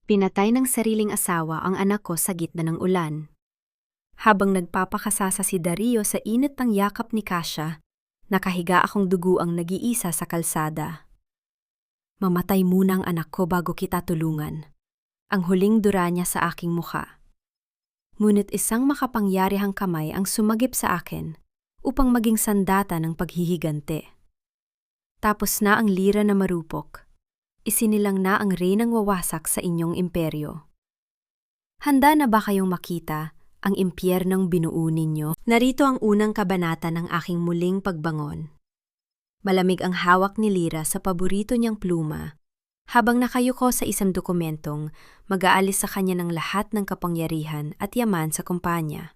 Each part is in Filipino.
Pinatay ng sariling asawa ang anak ko sa gitna ng ulan. Habang nagpapakasasa si Dario sa init ng yakap ni Kasia, nakahiga akong duguang nag-iisa sa kalsada. Mamatay muna ang anak ko bago kita tulungan. Ang huling dura niya sa aking mukha. Ngunit isang makapangyarihang kamay ang sumagip sa akin upang maging sandata ng paghihigante. Tapos na ang lira na marupok. Isinilang na ang reynang wawasak sa inyong imperyo. Handa na ba kayong makita ang impyernong binuo ninyo? Narito ang unang kabanata ng aking muling pagbangon. Malamig ang hawak ni Lyra sa paborito niyang pluma, habang nakayuko sa isang dokumentong mag-aalis sa kanya ng lahat ng kapangyarihan at yaman sa kumpanya.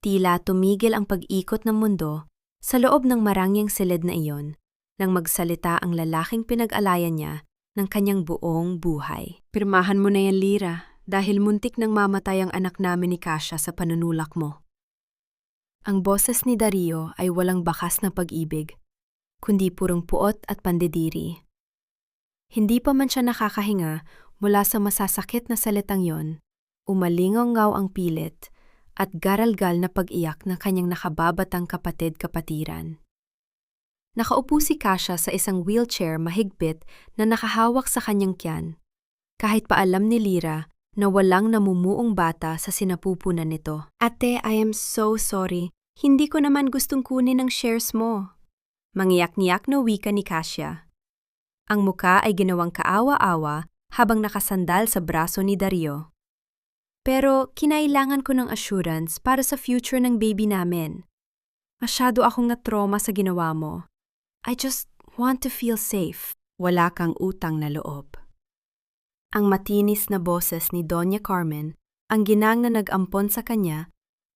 Tila tumigil ang pag-ikot ng mundo sa loob ng marangyang silid na iyon nang magsalita ang lalaking pinag-alayan niya ng kanyang buong buhay. Pirmahan mo na yan, Lyra, dahil muntik nang mamatay ang anak namin ni Kasia sa panunulak mo. Ang boses ni Dario ay walang bakas na pag-ibig, kundi purong puot at pandidiri. Hindi pa man siya nakakahinga mula sa masasakit na salitang yon, umalingaw-ngaw ang pilit at garalgal na pag-iyak ng kanyang nakababatang kapatid-kapatiran. Nakaupo si Kasia sa isang wheelchair mahigpit na nakahawak sa kanyang tiyan, kahit pa alam ni Lyra na walang namumuong bata sa sinapupunan nito. Ate, I am so sorry. Hindi ko naman gustong kunin ang shares mo. Mangiyak-ngiyak na wika ni Kasia. Ang muka ay ginawang kaawa-awa habang nakasandal sa braso ni Dario. Pero kinailangan ko ng assurance para sa future ng baby namin. Masyado akong na-trauma sa ginawa mo. I just want to feel safe. Wala kang utang na loob. Ang matinis na boses ni Doña Carmen, ang ginang na nag-ampon sa kanya,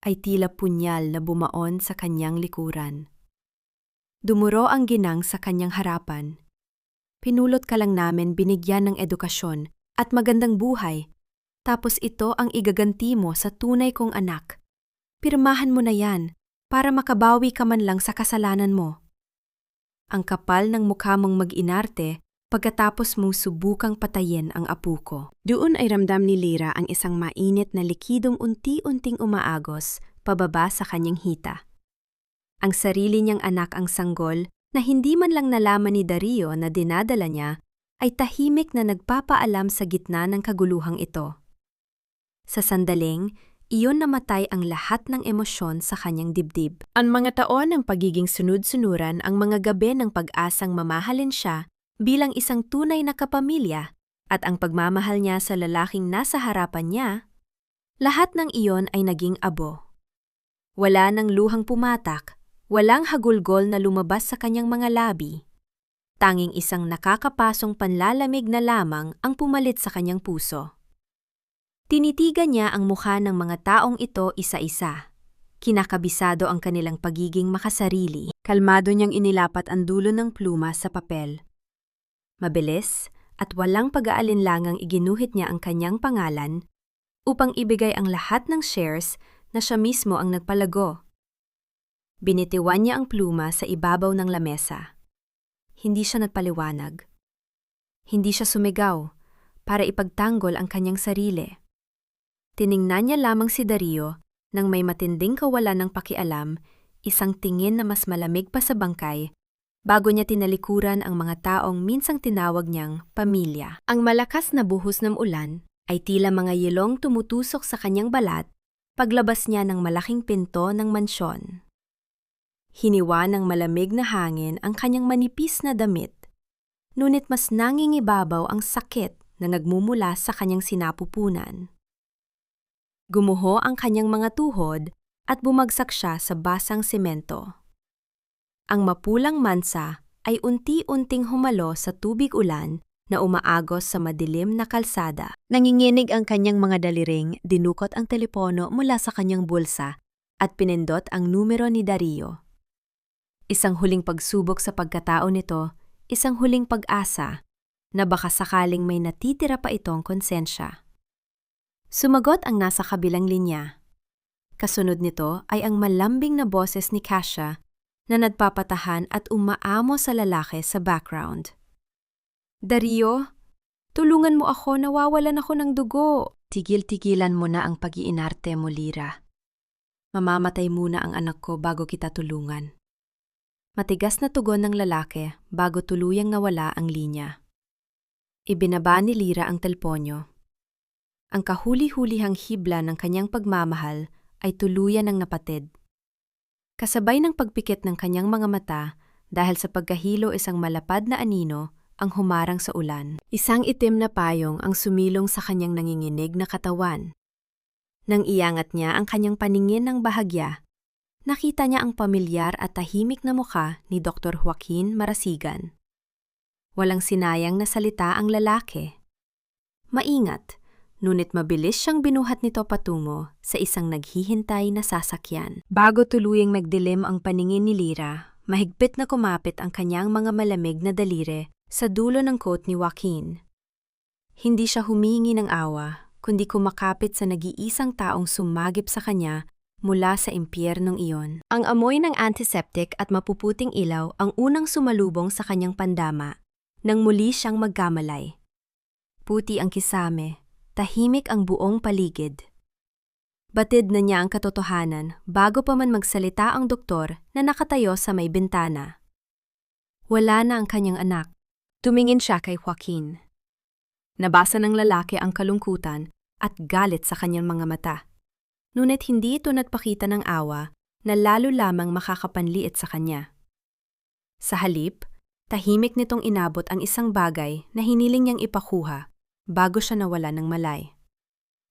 ay tila punyal na bumaon sa kanyang likuran. Dumuro ang ginang sa kanyang harapan. Pinulot ka lang namin binigyan ng edukasyon at magandang buhay, tapos ito ang igaganti mo sa tunay kong anak. Pirmahan mo na yan para makabawi ka man lang sa kasalanan mo. Ang kapal ng mukha mong mag-inarte pagkatapos mong subukang patayin ang apo ko. Doon ay ramdam ni Lyra ang isang mainit na likidong unti-unting umaagos pababa sa kanyang hita. Ang sarili niyang anak ang sanggol na hindi man lang nalaman ni Dario na dinadala niya ay tahimik na nagpapaalam sa gitna ng kaguluhang ito. Sa sandaling, iyon namatay ang lahat ng emosyon sa kanyang dibdib. Ang mga taon ng pagiging sunod-sunuran ang mga gabi ng pag-asang mamahalin siya bilang isang tunay na kapamilya at ang pagmamahal niya sa lalaking nasa harapan niya, lahat ng iyon ay naging abo. Wala nang luhang pumatak, walang hagulgol na lumabas sa kanyang mga labi. Tanging isang nakakapasong panlalamig na lamang ang pumalit sa kanyang puso. Tinitigan niya ang mukha ng mga taong ito isa-isa. Kinakabisado ang kanilang pagiging makasarili. Kalmado niyang inilapat ang dulo ng pluma sa papel. Mabilis at walang pag-aalinlangang iginuhit niya ang kanyang pangalan upang ibigay ang lahat ng shares na siya mismo ang nagpalago. Binitiwan niya ang pluma sa ibabaw ng lamesa. Hindi siya nagpaliwanag. Hindi siya sumigaw para ipagtanggol ang kanyang sarili. Tiningnan niya lamang si Dario nang may matinding kawalan ng pakialam, isang tingin na mas malamig pa sa bangkay, bago niya tinalikuran ang mga taong minsang tinawag niyang pamilya. Ang malakas na buhos ng ulan ay tila mga yelong tumutusok sa kanyang balat paglabas niya ng malaking pinto ng mansyon. Hiniwa ng malamig na hangin ang kanyang manipis na damit, ngunit mas nangingibabaw ang sakit na nagmumula sa kanyang sinapupunan. Gumuho ang kanyang mga tuhod at bumagsak siya sa basang semento. Ang mapulang mansa ay unti-unting humalo sa tubig ulan na umaagos sa madilim na kalsada. Nanginginig ang kanyang mga daliring, dinukot ang telepono mula sa kanyang bulsa at pinindot ang numero ni Dario. Isang huling pagsubok sa pagkatao nito, isang huling pag-asa na baka sakaling may natitira pa itong konsensya. Sumagot ang nasa kabilang linya. Kasunod nito ay ang malambing na boses ni Kasia na nagpapatahan at umaamo sa lalaki sa background. Dario, Tulungan mo ako, nawawalan ako ng dugo. Tigil-tigilan mo na ang pag-iinarte mo, Lira. Mamamatay muna ang anak ko bago kita tulungan. Matigas na tugon ng lalaki bago tuluyang nawala ang linya. Ibinaba ni Lira ang telponyo. Ang kahuli-hulihang hibla ng kanyang pagmamahal ay tuluyan ng napatid. Kasabay ng pagpikit ng kanyang mga mata dahil sa pagkahilo isang malapad na anino ang humarang sa ulan. Isang itim na payong ang sumilong sa kanyang nanginginig na katawan. Nang iangat niya ang kanyang paningin ng bahagya, nakita niya ang pamilyar at tahimik na mukha ni Dr. Joaquin Marasigan. Walang sinayang na salita ang lalaki. Maingat, ngunit mabilis siyang binuhat nito patungo sa isang naghihintay na sasakyan. Bago tuluyang nagdilim ang paningin ni Lira, mahigpit na kumapit ang kanyang mga malamig na daliri sa dulo ng coat ni Joaquin. Hindi siya humingi ng awa, kundi kumakapit sa nag-iisang taong sumagip sa kanya mula sa impyernong iyon. Ang amoy ng antiseptic at mapuputing ilaw ang unang sumalubong sa kanyang pandama nang muli siyang magkamalay. Puti ang kisame, tahimik ang buong paligid. Batid na niya ang katotohanan bago pa man magsalita ang doktor na nakatayo sa may bintana. Wala na ang kanyang anak. Tumingin siya kay Joaquin. Nabasa ng lalaki ang kalungkutan at galit sa kanyang mga mata. Ngunit hindi ito nagpakita ng awa na lalo lamang makakapanliit sa kanya. Sa halip, tahimik nitong inabot ang isang bagay na hiniling niyang ipakuha bago siya nawala ng malay.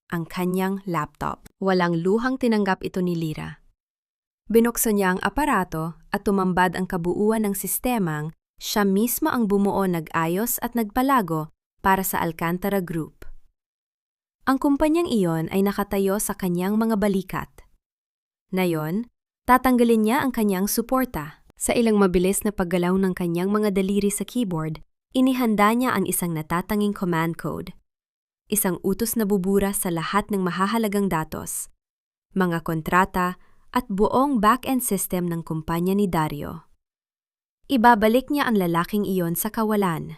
Ang kanyang laptop. Walang luhang tinanggap ito ni Lira. Binuksan niya ang aparato at tumambad ang kabuuan ng sistemang siya mismo ang bumuo, nag-ayos at nagpalago para sa Alcantara Group. Ang kumpanyang iyon ay nakatayo sa kanyang mga balikat. Ngayon, tatanggalin niya ang kanyang suporta. Sa ilang mabilis na paggalaw ng kanyang mga daliri sa keyboard, inihanda niya ang isang natatanging command code. Isang utos na bubura sa lahat ng mahahalagang datos, mga kontrata at buong back-end system ng kumpanya ni Dario. Ibabalik niya ang lalaking iyon sa kawalan.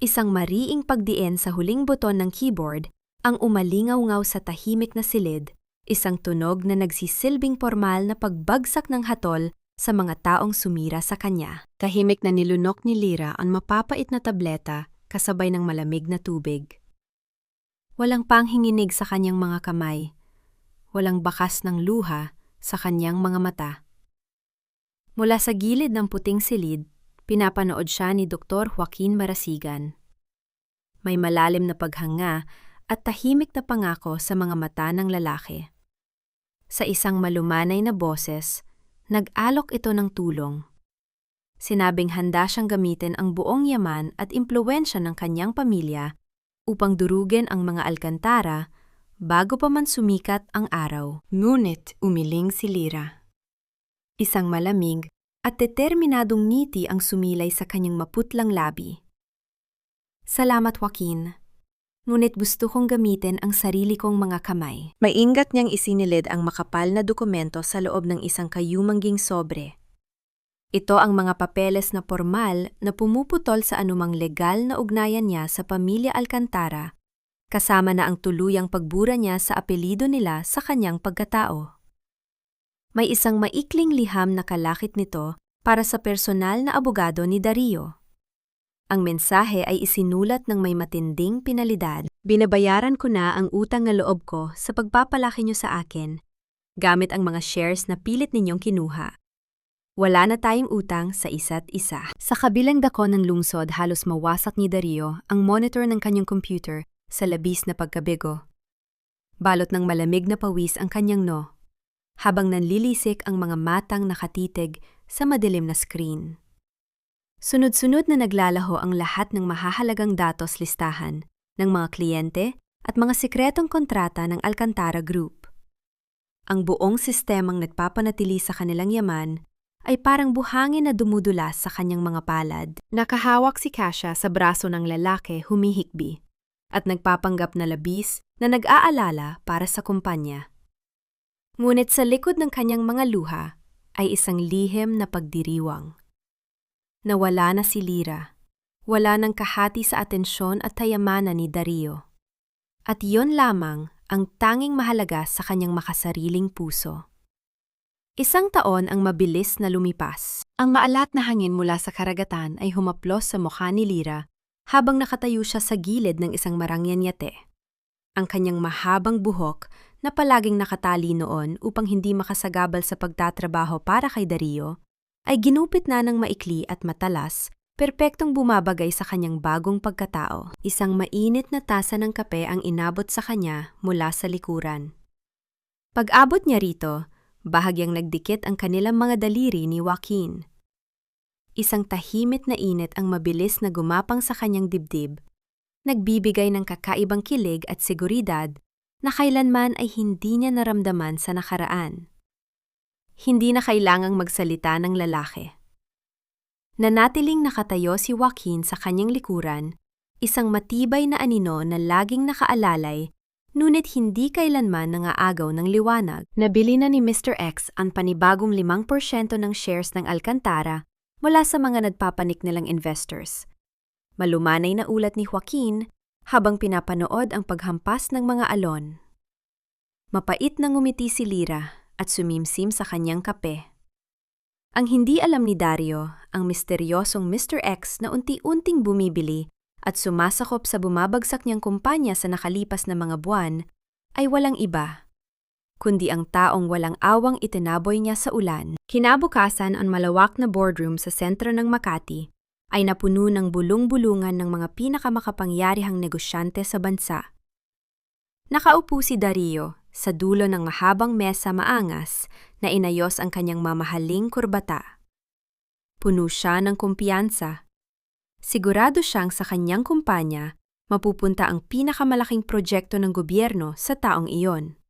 Isang mariing pagdiin sa huling buton ng keyboard ang umalingaw-ngaw sa tahimik na silid, isang tunog na nagsisilbing formal na pagbagsak ng hatol sa mga taong sumira sa kanya. Tahimik na nilunok ni Lira ang mapapait na tableta kasabay ng malamig na tubig. Walang panghinginig sa kanyang mga kamay. Walang bakas ng luha sa kanyang mga mata. Mula sa gilid ng puting silid, pinapanood siya ni Dr. Joaquin Marasigan. May malalim na paghanga at tahimik na pangako sa mga mata ng lalaki. Sa isang malumanay na boses, nag-alok ito ng tulong. Sinabing handa siyang gamitin ang buong yaman at impluwensya ng kanyang pamilya upang durugin ang mga Alcantara bago pa man sumikat ang araw. Ngunit umiling si Lira. Isang malamig at determinadong ngiti ang sumilay sa kanyang maputlang labi. Salamat, Joaquin. Ngunit gusto kong gamitin ang sarili kong mga kamay. Maingat niyang isinilid ang makapal na dokumento sa loob ng isang kayumangging sobre. Ito ang mga papeles na formal na pumuputol sa anumang legal na ugnayan niya sa pamilya Alcantara, kasama na ang tuluyang pagbura niya sa apelido nila sa kanyang pagkatao. May isang maikling liham na kalakip nito para sa personal na abogado ni Dario. Ang mensahe ay isinulat ng may matinding pinalidad. Binabayaran ko na ang utang na loob ko sa pagpapalaki niyo sa akin, gamit ang mga shares na pilit ninyong kinuha. Wala na tayong utang sa isa't isa. Sa kabilang dako ng lungsod, halos mawasak ni Dario ang monitor ng kanyang computer sa labis na pagkabigo. Balot ng malamig na pawis ang kanyang habang nanlilisik ang mga matang nakatitig sa madilim na screen. Sunod-sunod na naglalaho ang lahat ng mahahalagang datos listahan ng mga kliyente at mga sikretong kontrata ng Alcantara Group. Ang buong sistemang nagpapanatili sa kanilang yaman ay parang buhangin na dumudulas sa kanyang mga palad. Nakahawak si Kasia sa braso ng lalaki humihikbi at nagpapanggap na labis na nag-aalala para sa kumpanya. Ngunit sa likod ng kanyang mga luha ay isang lihim na pagdiriwang. Nawala na si Lira. Wala nang kahati sa atensyon at tayamanan ni Dario. At iyon lamang ang tanging mahalaga sa kanyang makasariling puso. Isang taon ang mabilis na lumipas. Ang maalat na hangin mula sa karagatan ay humaplos sa mukha ni Lyra habang nakatayo siya sa gilid ng isang marangyanyate. Ang kanyang mahabang buhok na palaging nakatali noon upang hindi makasagabal sa pagtatrabaho para kay Dario, ay ginupit na ng maikli at matalas, perpektong bumabagay sa kanyang bagong pagkatao. Isang mainit na tasa ng kape ang inabot sa kanya mula sa likuran. Pag-abot niya rito, bahagyang nagdikit ang kanilang mga daliri ni Joaquin. Isang tahimik na init ang mabilis na gumapang sa kanyang dibdib, nagbibigay ng kakaibang kilig at seguridad na kailanman ay hindi niya naramdaman sa nakaraan. Hindi na kailangang magsalita ng lalaki. Nanatiling nakatayo si Joaquin sa kanyang likuran, isang matibay na anino na laging nakaalalay, ngunit hindi kailanman nangaagaw ng liwanag. Nabili na ni Mr. X ang panibagong 5% ng shares ng Alcantara mula sa mga nagpapanik nilang investors. Malumanay na ulat ni Joaquin habang pinapanood ang paghampas ng mga alon. Mapait na ngumiti si Lyra at sumimsim sa kanyang kape. Ang hindi alam ni Dario, ang misteryosong Mr. X na unti-unting bumibili at sumasakop sa bumabagsak niyang kumpanya sa nakalipas na mga buwan, ay walang iba, kundi ang taong walang awang itinaboy niya sa ulan. Kinabukasan, ang malawak na boardroom sa sentro ng Makati ay napuno ng bulong-bulungan ng mga pinakamakapangyarihang negosyante sa bansa. Nakaupo si Dario sa dulo ng mahabang mesa maangas na inayos ang kanyang mamahaling kurbata. Puno siya ng kumpiyansa. Sigurado siyang sa kanyang kumpanya mapupunta ang pinakamalaking proyekto ng gobyerno sa taong iyon.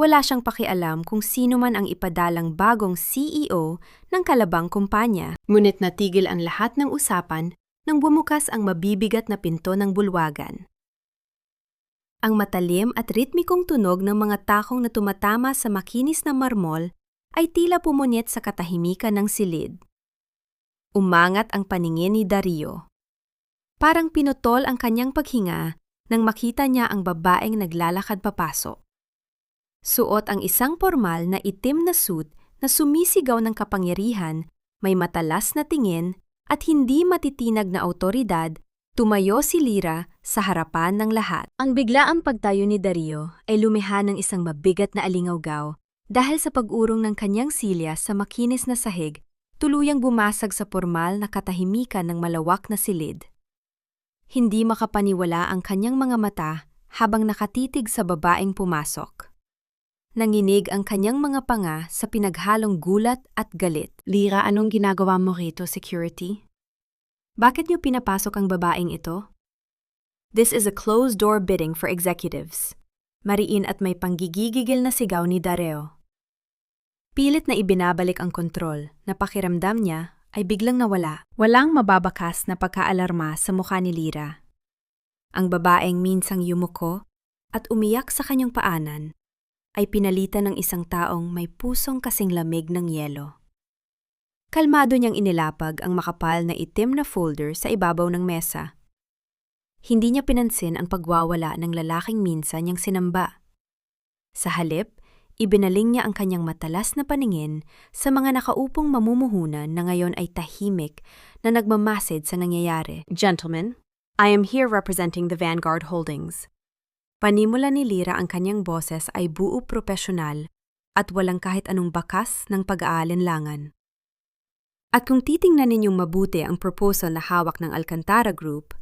Wala siyang pakialam kung sino man ang ipadalang bagong CEO ng kalabang kumpanya. Ngunit natigil ang lahat ng usapan nang bumukas ang mabibigat na pinto ng bulwagan. Ang matalim at ritmikong tunog ng mga takong na tumatama sa makinis na marmol ay tila pumunyet sa katahimikan ng silid. Umangat ang paningin ni Dario. Parang pinutol ang kanyang paghinga nang makita niya ang babaeng naglalakad papasok. Suot ang isang pormal na itim na suit na sumisigaw ng kapangyarihan, may matalas na tingin at hindi matitinag na awtoridad, tumayo si Lyra sa harapan ng lahat. Ang biglaang pagtayo ni Dario ay lumiha ng isang mabigat na alingawgaw dahil sa pag-urong ng kanyang silya sa makinis na sahig, tuluyang bumasag sa pormal na katahimikan ng malawak na silid. Hindi makapaniwala ang kanyang mga mata habang nakatitig sa babaeng pumasok. Nanginig ang kanyang mga panga sa pinaghalong gulat at galit. Lyra, anong ginagawa mo rito, security? Bakit niyo pinapasok ang babaeng ito? This is a closed-door bidding for executives. Mariin at may panggigigigil na sigaw ni Dario. Pilit na ibinabalik ang kontrol na pakiramdam niya ay biglang nawala. Walang mababakas na pagkaalarma sa mukha ni Lyra. Ang babaeng minsang yumuko at umiyak sa kanyang paanan ay pinalitan ng isang taong may pusong kasing lamig ng yelo. Kalmado niyang inilapag ang makapal na itim na folder sa ibabaw ng mesa. Hindi niya pinansin ang pagwawala ng lalaking minsan niyang sinamba. Sa halip, ibinaling niya ang kanyang matalas na paningin sa mga nakaupong mamumuhunan na ngayon ay tahimik na nagmamasid sa nangyayari. Gentlemen, I am here representing the Vanguard Holdings. Panimula ni Lyra ang kanyang boses ay buo propesyonal at walang kahit anong bakas ng pag-aalinlangan. At kung titingnan ninyong mabuti ang proposal na hawak ng Alcantara Group,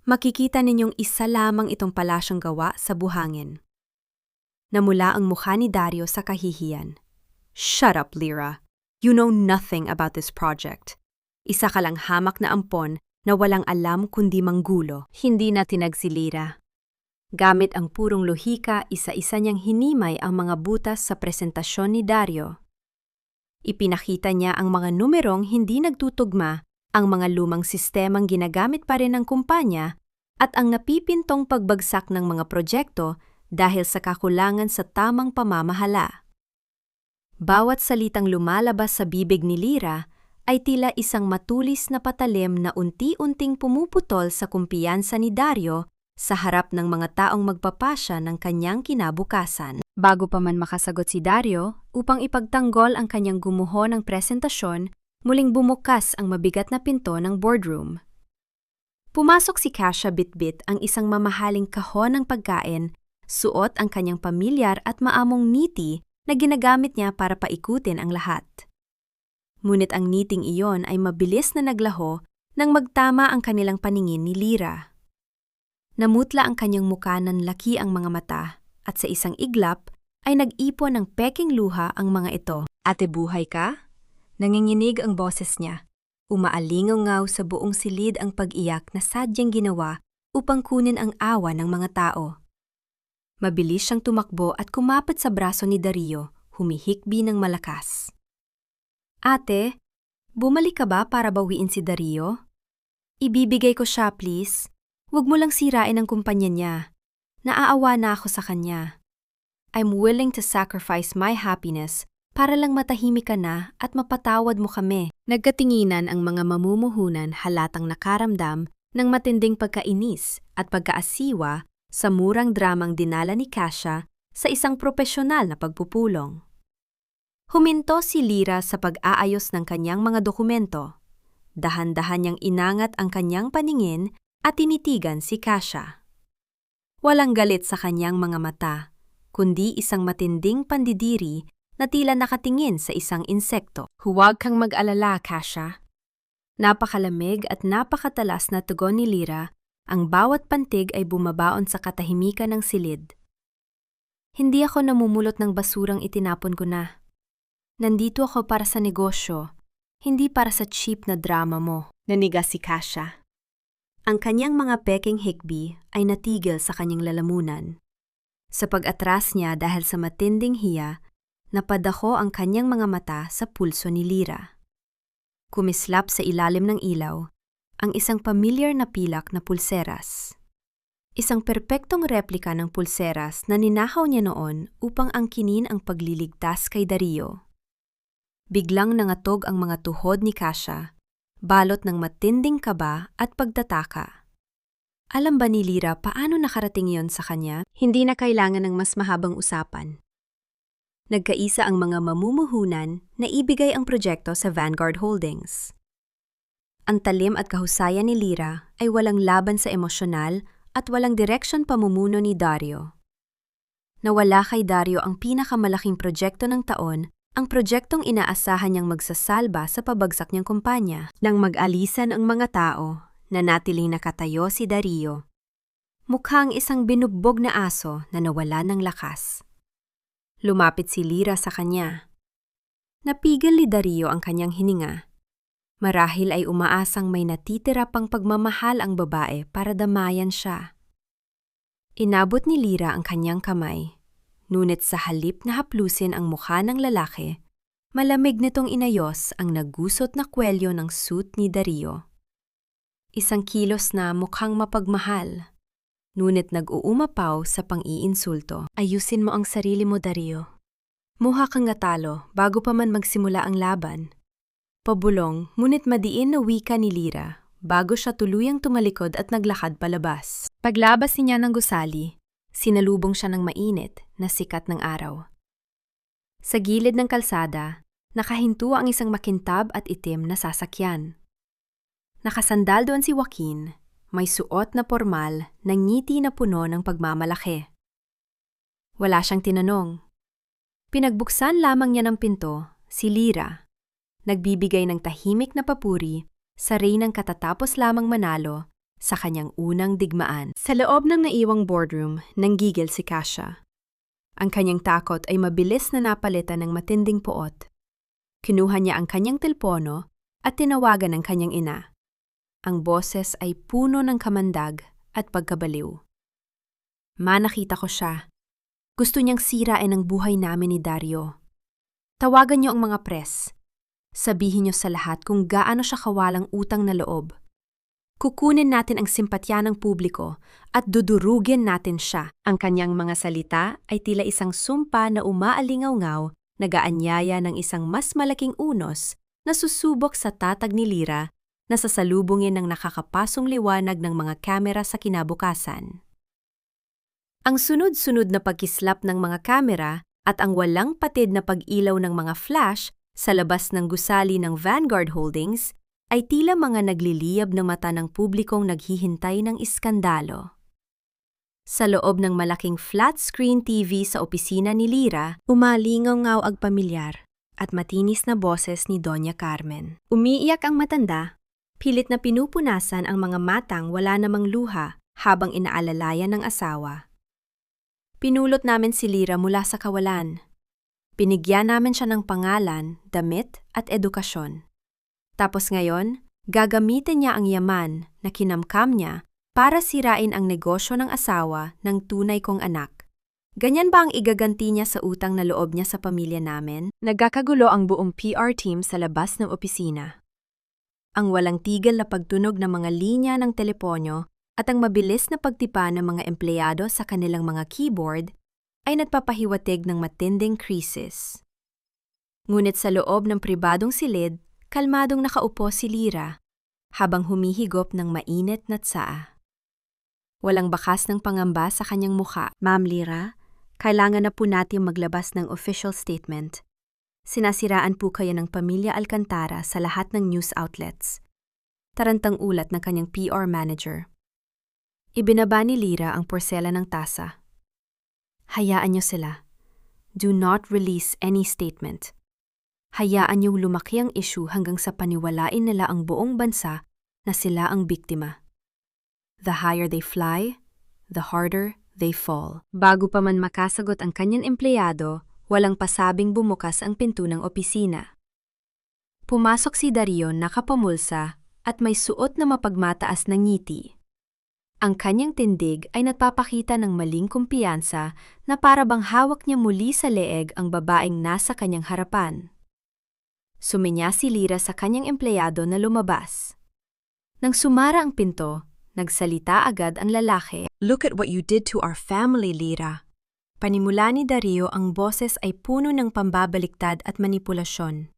makikita ninyong isa lamang itong palasyong gawa sa buhangin. Namula ang mukha ni Dario sa kahihiyan. Shut up, Lyra. You know nothing about this project. Isa ka lang hamak na ampon na walang alam kundi manggulo. Hindi na tinag si Lyra. Gamit ang purong lohika, isa-isa niyang hinimay ang mga butas sa presentasyon ni Dario. Ipinakita niya ang mga numerong hindi nagtutugma, ang mga lumang sistemang ginagamit pa rin ng kumpanya, at ang napipintong pagbagsak ng mga proyekto dahil sa kakulangan sa tamang pamamahala. Bawat salitang lumalabas sa bibig ni Lyra ay tila isang matulis na patalim na unti-unting pumuputol sa kumpiyansa ni Dario sa harap ng mga taong magpapasya ng kanyang kinabukasan. Bago pa man makasagot si Dario, upang ipagtanggol ang kanyang gumuho ng presentasyon, muling bumukas ang mabigat na pinto ng boardroom. Pumasok si Kasia bitbit ang isang mamahaling kahon ng pagkain, suot ang kanyang pamilyar at maamong ngiti na ginagamit niya para paikutin ang lahat. Ngunit ang ngiting iyon ay mabilis na naglaho nang magtama ang kanilang paningin ni Lyra. Namutla ang kanyang mukha ng laki ang mga mata at sa isang iglap ay nag-ipon ng peking luha ang mga ito. Ate, buhay ka? Nanginginig ang boses niya. Umaalingaw sa buong silid ang pag-iyak na sadyang ginawa upang kunin ang awa ng mga tao. Mabilis siyang tumakbo at kumapit sa braso ni Dario, humihikbi ng malakas. Ate, bumalik ka ba para bawiin si Dario? Ibibigay ko siya, please. Huwag mo lang sirain ang kumpanya niya. Naaawa na ako sa kanya. I'm willing to sacrifice my happiness para lang matahimik ka na at mapatawad mo kami. Nagkatinginan ang mga mamumuhunan halatang nakaramdam ng matinding pagkainis at pagkaasiwa sa murang dramang dinala ni Kasia sa isang propesyonal na pagpupulong. Huminto si Lyra sa pag-aayos ng kanyang mga dokumento. Dahan-dahan niyang inangat ang kanyang paningin at tinitigan si Kasia. Walang galit sa kanyang mga mata, kundi isang matinding pandidiri na tila nakatingin sa isang insekto. Huwag kang mag-alala, Kasia. Napakalamig at napakatalas na tugon ni Lyra, ang bawat pantig ay bumabaon sa katahimikan ng silid. Hindi ako namumulot ng basurang itinapon ko na. Nandito ako para sa negosyo, hindi para sa cheap na drama mo, naniga si Kasia. Ang kanyang mga peking hikbi ay natigil sa kanyang lalamunan. Sa pag-atras niya dahil sa matinding hiya, napadako ang kanyang mga mata sa pulso ni Lyra. Kumislap sa ilalim ng ilaw ang isang pamilyar na pilak na pulseras. Isang perpektong replika ng pulseras na ninakaw niya noon upang angkinin ang pagliligtas kay Dario. Biglang nangatog ang mga tuhod ni Kasia, balot ng matinding kaba at pagtataka. Alam ba ni Lyra paano nakarating yon sa kanya? Hindi na kailangan ng mas mahabang usapan. Nagkaisa ang mga mamumuhunan na ibigay ang proyekto sa Vanguard Holdings. Ang talim at kahusayan ni Lyra ay walang laban sa emosyonal at walang direksyon pamumuno ni Dario. Nawala kay Dario ang pinakamalaking proyekto ng taon, ang proyektong inaasahan niyang magsasalba sa pabagsak niyang kumpanya. Nang mag-alisan ang mga tao, nanatiling nakatayo si Dario. Mukhang isang binugbog na aso na nawala ng lakas. Lumapit si Lyra sa kanya. Napigil ni Dario ang kanyang hininga. Marahil ay umaasang may natitira pang pagmamahal ang babae para damayan siya. Inabot ni Lyra ang kanyang kamay, ngunit sa halip na haplusin ang mukha ng lalaki, malamig nitong inayos ang naggusot na kwelyo ng suit ni Dario. Isang kilos na mukhang mapagmahal, ngunit nag-uumapaw sa pang-iinsulto. Ayusin mo ang sarili mo, Dario. Muha kang natalo bago pa man magsimula ang laban. Pabulong, ngunit madiin na wika ni Lyra bago siya tuluyang tumalikod at naglakad palabas. Paglabas niya ng gusali, sinalubong siya ng mainit na sikat ng araw. Sa gilid ng kalsada, nakahinto ang isang makintab at itim na sasakyan. Nakasandal doon si Joaquin, may suot na pormal na ngiti na puno ng pagmamalaki. Wala siyang tinanong. Pinagbuksan lamang niya ng pinto, si Lyra, nagbibigay ng tahimik na papuri sa reynang katatapos lamang manalo sa kanyang unang digmaan. Sa loob ng naiwang boardroom, nanggigil si Kasia. Ang kanyang takot ay mabilis na napalitan ng matinding puot. Kinuha niya ang kanyang telpono at tinawagan ang kanyang ina. Ang boses ay puno ng kamandag at pagkabaliw. Ma, nakita ko siya. Gusto niyang sirain ang buhay namin ni Dario. Tawagan niyo ang mga press. Sabihin niyo sa lahat kung gaano siya kawalang utang na loob. Kukunin natin ang simpatya ng publiko at dudurugin natin siya. Ang kanyang mga salita ay tila isang sumpa na umaalingaw-ngaw, nagaanyaya ng isang mas malaking unos nasusubok sa tatag ni Lira na sasalubungin ng nakakapasong liwanag ng mga kamera sa kinabukasan. Ang sunod-sunod na pagkislap ng mga kamera at ang walang patid na pag-ilaw ng mga flash sa labas ng gusali ng Vanguard Holdings ay tila mga nagliliyab na mata ng publikong naghihintay ng iskandalo. Sa loob ng malaking flat-screen TV sa opisina ni Lira, umalingaw-ngaw ang pamilyar at matinis na boses ni Doña Carmen. Umiiyak ang matanda, pilit na pinupunasan ang mga matang wala namang luha habang inaalalayan ng asawa. Pinulot namin si Lira mula sa kawalan. Binigyan namin siya ng pangalan, damit at edukasyon. Tapos ngayon, gagamitin niya ang yaman na kinamkam niya para sirain ang negosyo ng asawa ng tunay kong anak. Ganyan ba ang igaganti niya sa utang na loob niya sa pamilya namin? Nagkakagulo ang buong PR team sa labas ng opisina. Ang walang tigil na pagtunog ng mga linya ng teleponyo at ang mabilis na pagtipa ng mga empleyado sa kanilang mga keyboard ay nagpapahiwatig ng matinding krisis. Ngunit sa loob ng pribadong silid, kalmadong nakaupo si Lira habang humihigop ng mainit na tsaa. Walang bakas ng pangamba sa kanyang mukha. Ma'am Lira, kailangan na po natin maglabas ng official statement. Sinasiraan po kayo ng pamilya Alcantara sa lahat ng news outlets. Tarantang ulat ng kanyang PR manager. Ibinaba ni Lira ang porsela ng tasa. Hayaan niyo sila. Do not release any statement. Hayaan niyong lumaki ang issue hanggang sa paniwalain nila ang buong bansa na sila ang biktima. The higher they fly, the harder they fall. Bago pa man makasagot ang kanyang empleyado, walang pasabing bumukas ang pinto ng opisina. Pumasok si Dario nakapamulsa at may suot na mapagmataas na ngiti. Ang kanyang tindig ay nagpapakita ng maling kumpiyansa na para bang hawak niya muli sa leeg ang babaeng nasa kanyang harapan. Suminya si Lira sa kanyang empleyado na lumabas. Nang sumara ang pinto, nagsalita agad ang lalaki. Look at what you did to our family, Lira. Panimula ni Dario ang boses ay puno ng pambabaliktad at manipulasyon.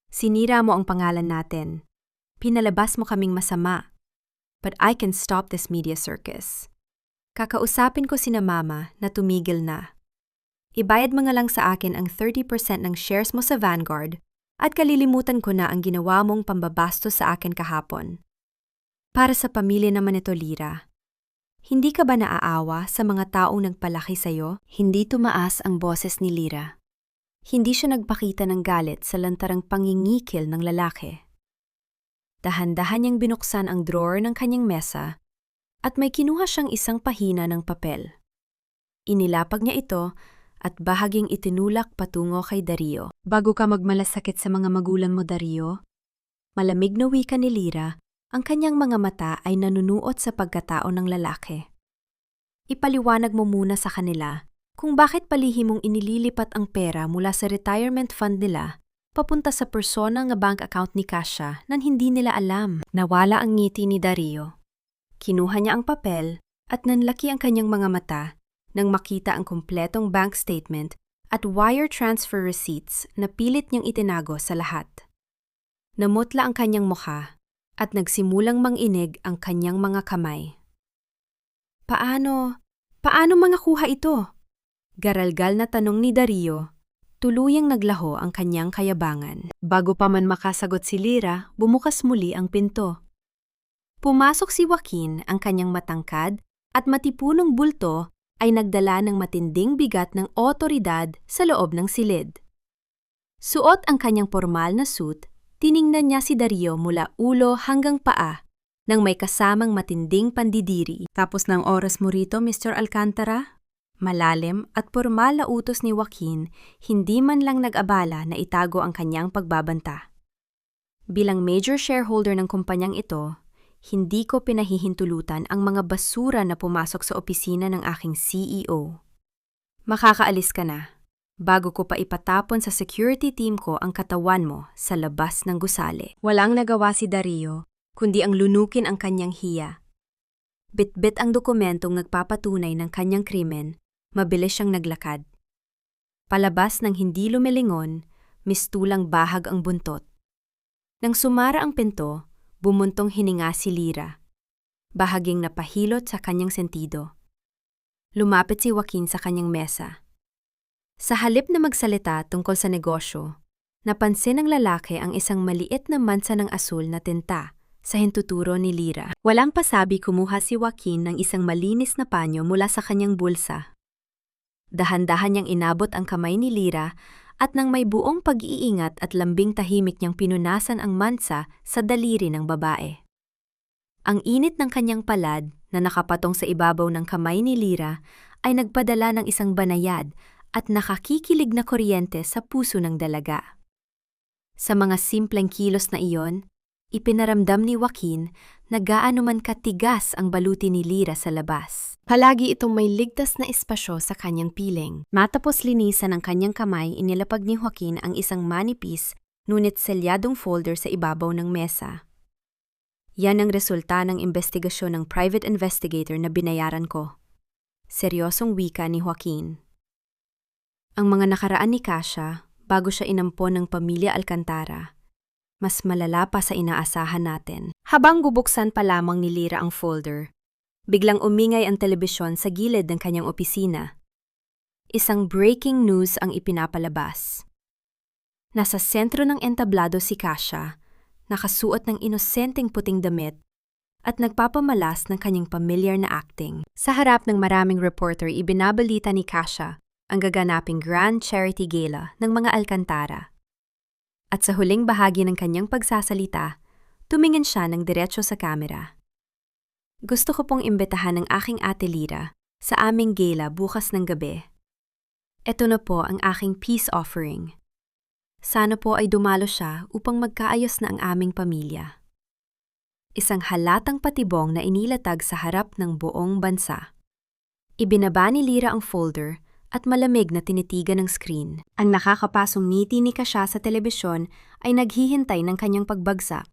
Sinira mo ang pangalan natin. Pinalabas mo kaming masama. But I can stop this media circus. Kakausapin ko sina mama na tumigil na. Ibayad mo nga lang sa akin ang 30% ng shares mo sa Vanguard at kalilimutan ko na ang ginawa mong pambabastos sa akin kahapon. Para sa pamilya naman ito, Lira. Hindi ka ba naaawa sa mga taong nagpalaki sa'yo? Hindi tumaas ang boses ni Lira. Hindi siya nagpakita ng galit sa lantarang pangingikil ng lalaki. Dahan-dahan niyang binuksan ang drawer ng kanyang mesa at may kinuha siyang isang pahina ng papel. Inilapag niya ito at bahagyang itinulak patungo kay Dario. Bago ka magmalasakit sa mga magulang mo, Dario, malamig na wika ni Lira, ang kanyang mga mata ay nanunuot sa pagkatao ng lalaki. Ipaliwanag mo muna sa kanila kung bakit palihim mong inililipat ang pera mula sa retirement fund nila papunta sa persona nga bank account ni Kasia nan hindi nila alam. Nawala ang ngiti ni Dario. Kinuha niya ang papel at nanlaki ang kanyang mga mata nang makita ang kumpletong bank statement at wire transfer receipts na pilit niyang itinago sa lahat. Namutla ang kanyang mukha at nagsimulang manginig ang kanyang mga kamay. Paano mga kuha ito? Garalgal na tanong ni Dario. Tuluyang naglaho ang kanyang kayabangan. Bago pa man makasagot si Lira, bumukas muli ang pinto. Pumasok si Joaquin, ang kanyang matangkad at matipunong bulto ay nagdala ng matinding bigat ng otoridad sa loob ng silid. Suot ang kanyang formal na suit, tiningnan niya si Dario mula ulo hanggang paa nang may kasamang matinding pandidiri. Tapos ng oras mo rito, Mr. Alcantara? Malalim at pormal na utos ni Joaquin, hindi man lang nag-abala na itago ang kanyang pagbabanta. Bilang major shareholder ng kumpanyang ito, hindi ko pinahihintulutan ang mga basura na pumasok sa opisina ng aking CEO. Makakaalis ka na, bago ko pa ipatapon sa security team ko ang katawan mo sa labas ng gusali. Walang nagawa si Dario, kundi ang lunukin ang kanyang hiya. Bit-bit ang dokumentong nagpapatunay ng kanyang krimen. Mabilis siyang naglakad. Palabas ng hindi lumilingon, mistulang bahag ang buntot. Nang sumara ang pinto, bumuntong hininga si Lyra. Bahaging napahilot sa kanyang sentido. Lumapit si Joaquin sa kanyang mesa. Sa halip na magsalita tungkol sa negosyo, napansin ng lalaki ang isang maliit na mansa ng asul na tinta sa hintuturo ni Lyra. Walang pasabi kumuha si Joaquin ng isang malinis na panyo mula sa kanyang bulsa. Dahan-dahan niyang inabot ang kamay ni Lyra at nang may buong pag-iingat at lambing tahimik niyang pinunasan ang mansa sa daliri ng babae. Ang init ng kanyang palad na nakapatong sa ibabaw ng kamay ni Lyra ay nagpadala ng isang banayad at nakakikilig na kuryente sa puso ng dalaga. Sa mga simpleng kilos na iyon, ipinaramdam ni Joaquin na gaano man katigas ang baluti ni Lyra sa labas. Palagi itong may ligtas na espasyo sa kanyang piling. Matapos linisan ng kanyang kamay, inilapag ni Joaquin ang isang manipis ngunit selyadong folder sa ibabaw ng mesa. Yan ang resulta ng investigasyon ng private investigator na binayaran ko. Seryosong wika ni Joaquin. Ang mga nakaraan ni Kasia, bago siya inampon ng pamilya Alcantara, mas malala pa sa inaasahan natin. Habang bubuksan pa lamang ni Lyra ang folder, biglang umingay ang telebisyon sa gilid ng kanyang opisina. Isang breaking news ang ipinapalabas. Nasa sentro ng entablado si Kasia, nakasuot ng inosenteng puting damit at nagpapamalas ng kanyang pamilyar na acting. Sa harap ng maraming reporter, ibinabalita ni Kasia ang gaganaping Grand Charity Gala ng mga Alcantara. At sa huling bahagi ng kanyang pagsasalita, tumingin siya ng diretso sa kamera. Gusto ko pong imbitahan ng aking ate Lyra sa aming gala bukas ng gabi. Ito na po ang aking peace offering. Sana po ay dumalo siya upang magkaayos na ang aming pamilya. Isang halatang patibong na inilatag sa harap ng buong bansa. Ibinaba ni Lyra ang folder at malamig na tinitigan ng screen. Ang nakakapasong ngiti ni Kasia sa telebisyon ay naghihintay ng kanyang pagbagsak.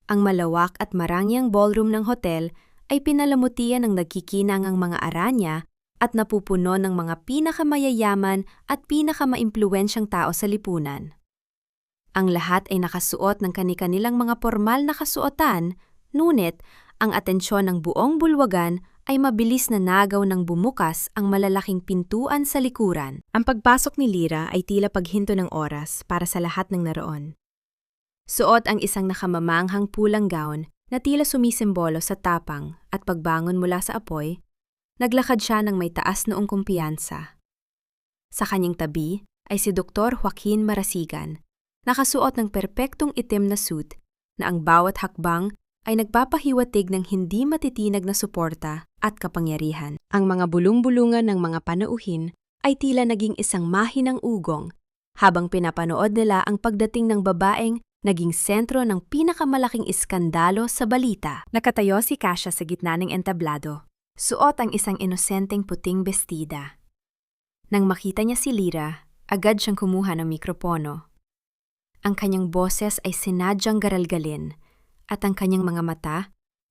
Ang malawak at marangyang ballroom ng hotel ay pinalamutian ng nagkikinangang mga aranya at napupuno ng mga pinakamayayaman at pinakamaimpluwensyang tao sa lipunan. Ang lahat ay nakasuot ng kani-kanilang mga formal na kasuotan, ngunit ang atensyon ng buong bulwagan ay mabilis na nagaw ng bumukas ang malalaking pintuan sa likuran. Ang pagpasok ni Lyra ay tila paghinto ng oras para sa lahat ng naroon. Suot ang isang nakamamanghang pulang gown na tila sumisimbolo sa tapang at pagbangon mula sa apoy, naglakad siya ng may taas noong kumpiyansa. Sa kanyang tabi ay si Dr. Joaquin Marasigan, nakasuot ng perpektong itim na suit na ang bawat hakbang ay nagpapahiwatig ng hindi matitinag na suporta at kapangyarihan. Ang mga bulong-bulungan ng mga panauhin ay tila naging isang mahinang ugong habang pinapanood nila ang pagdating ng babaeng naging sentro ng pinakamalaking iskandalo sa balita. Nakatayo si Kasia sa gitna ng entablado. Suot ang isang inosenteng puting bestida. Nang makita niya si Lyra, agad siyang kumuha ng mikropono. Ang kanyang boses ay sinadyang garalgalin at ang kanyang mga mata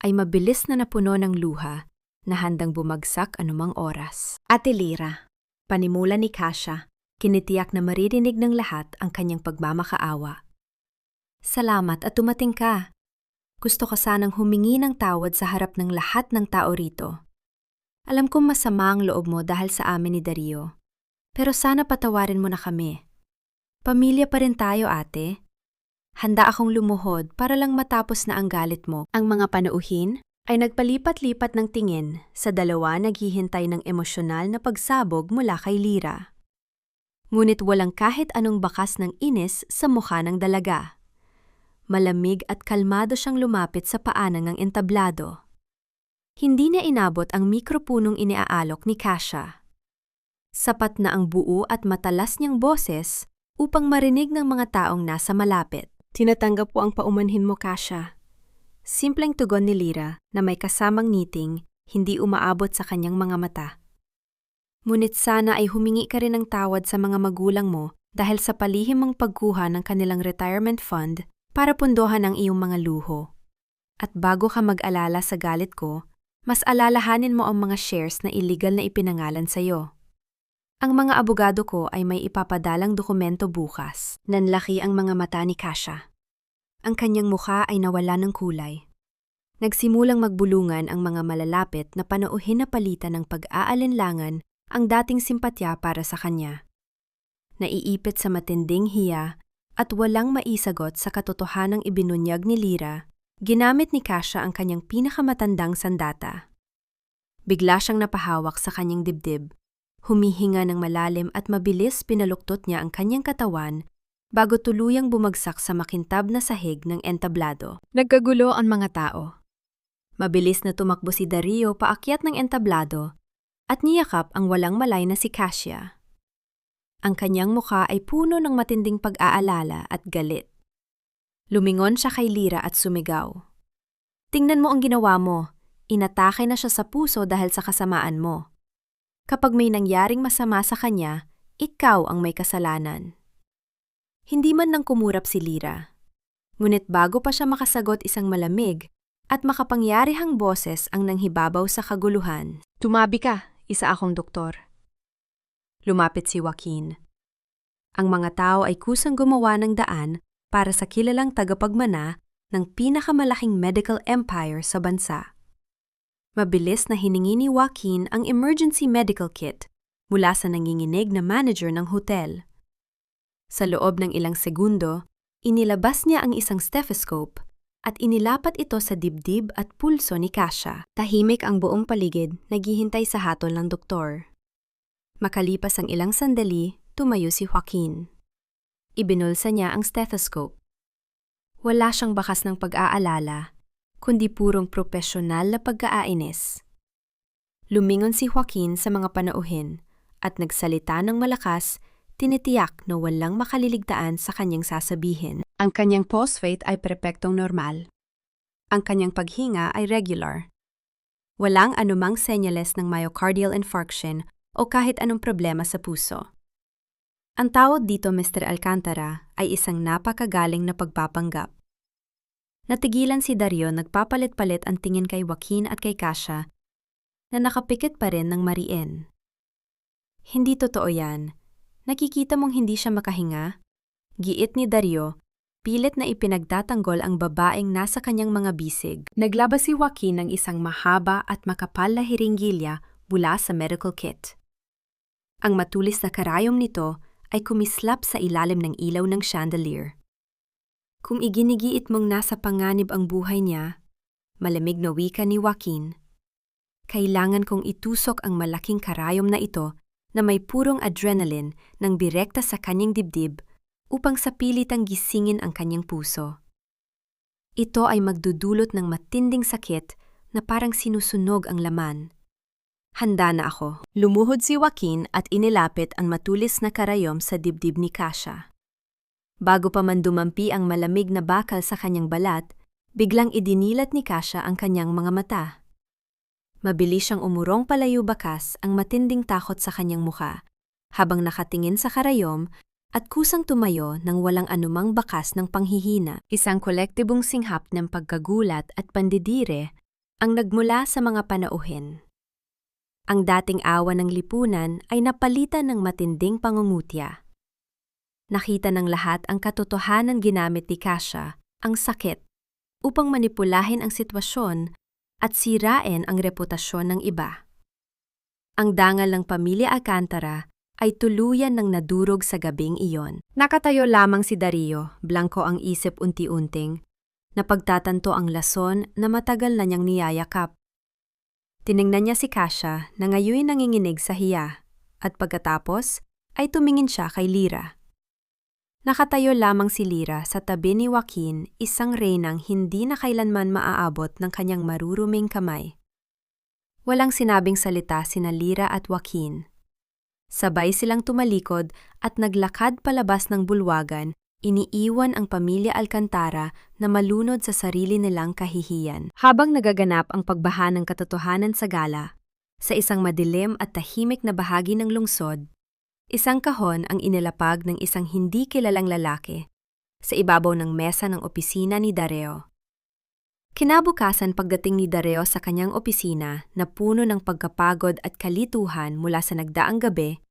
ay mabilis na napuno ng luha na handang bumagsak anumang oras. Ate Lyra, panimula ni Kasia, kinitiyak na maririnig ng lahat ang kanyang pagmamakaawa. Salamat at tumating ka. Gusto ko sanang humingi ng tawad sa harap ng lahat ng tao rito. Alam kong masama ang loob mo dahil sa amin ni Dario. Pero sana patawarin mo na kami. Pamilya pa rin tayo, ate. Handa akong lumuhod para lang matapos na ang galit mo. Ang mga panauhin ay nagpalipat-lipat ng tingin sa dalawa naghihintay ng emosyonal na pagsabog mula kay Lyra. Ngunit walang kahit anong bakas ng inis sa mukha ng dalaga. Malamig at kalmado siyang lumapit sa paanan ng entablado. Hindi niya inabot ang mikropunong iniaalok ni Kasia. Sapat na ang buo at matalas niyang boses upang marinig ng mga taong nasa malapit. Tinatanggap po ang paumanhin mo, Kasia. Simpleng tugon ni Lyra na may kasamang ngiting, hindi umaabot sa kanyang mga mata. Ngunit sana ay humingi ka rin ng tawad sa mga magulang mo dahil sa palihim mong pagkuha ng kanilang retirement fund para pundohan ang iyong mga luho. At bago ka mag-alala sa galit ko, mas alalahanin mo ang mga shares na illegal na ipinangalan sa iyo. Ang mga abogado ko ay may ipapadalang dokumento bukas. Nanlaki ang mga mata ni Kasia. Ang kanyang mukha ay nawala ng kulay. Nagsimulang magbulungan ang mga malalapit na panauhin na palitan ng pag-aalinlangan ang dating simpatya para sa kanya. Naiipit sa matinding hiya at walang maisagot sa katotohanang ibinunyag ni Lyra, ginamit ni Kasia ang kanyang pinakamatandang sandata. Bigla siyang napahawak sa kanyang dibdib, humihinga ng malalim at mabilis pinaluktot niya ang kanyang katawan bago tuluyang bumagsak sa makintab na sahig ng entablado. Nagkagulo ang mga tao. Mabilis na tumakbo si Dario paakyat ng entablado at niyakap ang walang malay na si Kasia. Ang kanyang mukha ay puno ng matinding pag-aalala at galit. Lumingon siya kay Lyra at sumigaw. "Tingnan mo ang ginawa mo. Inatake na siya sa puso dahil sa kasamaan mo. Kapag may nangyaring masama sa kanya, ikaw ang may kasalanan." Hindi man nang kumurap si Lyra. Ngunit bago pa siya makasagot, isang malamig at makapangyarihang boses ang nanghibabaw sa kaguluhan. "Tumabi ka, isa akong doktor." Lumapit si Joaquin. Ang mga tao ay kusang gumawa ng daan para sa kilalang tagapagmana ng pinakamalaking medical empire sa bansa. Mabilis na hiningi ni Joaquin ang emergency medical kit mula sa nanginginig na manager ng hotel. Sa loob ng ilang segundo, inilabas niya ang isang stethoscope at inilapat ito sa dibdib at pulso ni Kasia. Tahimik ang buong paligid, naghihintay sa hatol ng doktor. Makalipas ang ilang sandali, tumayo si Joaquin. Ibinulsa niya ang stethoscope. Wala siyang bakas ng pag-aalala, kundi purong propesyonal na pagkaainis. Lumingon si Joaquin sa mga panauhin at nagsalita ng malakas, tinitiyak na walang makaliligtaan sa kanyang sasabihin. Ang kanyang pulse rate ay perpektong normal. Ang kanyang paghinga ay regular. Walang anumang senyales ng myocardial infarction o kahit anong problema sa puso. Ang tawag dito, Mr. Alcantara, ay isang napakagaling na pagpapanggap. Natigilan si Dario, nagpapalit-palit ang tingin kay Joaquin at kay Kasia na nakapikit pa rin ng mariin. "Hindi totoo yan. Nakikita mong hindi siya makahinga?" Giit ni Dario, pilit na ipinagtatanggol ang babaeng nasa kanyang mga bisig. Naglabas si Joaquin ng isang mahaba at makapal na hiringgilya mula sa medical kit. Ang matulis na karayom nito ay kumislap sa ilalim ng ilaw ng chandelier. "Kung iginigiit mong nasa panganib ang buhay niya," malamig na wika ni Joaquin, "kailangan kong itusok ang malaking karayom na ito na may purong adrenaline ng direkta sa kanyang dibdib upang sa pilitang gisingin ang kanyang puso. Ito ay magdudulot ng matinding sakit na parang sinusunog ang laman. Handa na ako." Lumuhod si Joaquin at inilapit ang matulis na karayom sa dibdib ni Kasia. Bago pa man dumampi ang malamig na bakal sa kanyang balat, biglang idinilat ni Kasia ang kanyang mga mata. Mabilis siyang umurong palayo, bakas ang matinding takot sa kanyang mukha, habang nakatingin sa karayom at kusang tumayo nang walang anumang bakas ng panghihina. Isang kolektibong singhap ng pagkagulat at pandidire ang nagmula sa mga panauhin. Ang dating awa ng lipunan ay napalitan ng matinding pangungutya. Nakita ng lahat ang katotohanan, ginamit ni Kasia ang sakit upang manipulahin ang sitwasyon at sirain ang reputasyon ng iba. Ang dangal ng pamilya Alcantara ay tuluyan ng nadurog sa gabing iyon. Nakatayo lamang si Dario, blanko ang isip unti-unting. Napagtatanto ang lason na matagal na niyang niyayakap. Tiningnan niya si Kasia na ngayon nanginginig sa hiya, at pagkatapos ay tumingin siya kay Lyra. Nakatayo lamang si Lyra sa tabi ni Joaquin, isang reynang hindi na kailanman maaabot ng kanyang maruruming kamay. Walang sinabing salita sina Lyra at Joaquin. Sabay silang tumalikod at naglakad palabas ng bulwagan, iniiwan ang pamilya Alcantara na malunod sa sarili nilang kahihiyan. Habang nagaganap ang pagbaha ng katotohanan sa gala, sa isang madilim at tahimik na bahagi ng lungsod, isang kahon ang inilapag ng isang hindi kilalang lalaki sa ibabaw ng mesa ng opisina ni Dario. Kinabukasan, pagdating ni Dario sa kanyang opisina na puno ng pagkapagod at kalituhan mula sa nagdaang gabi,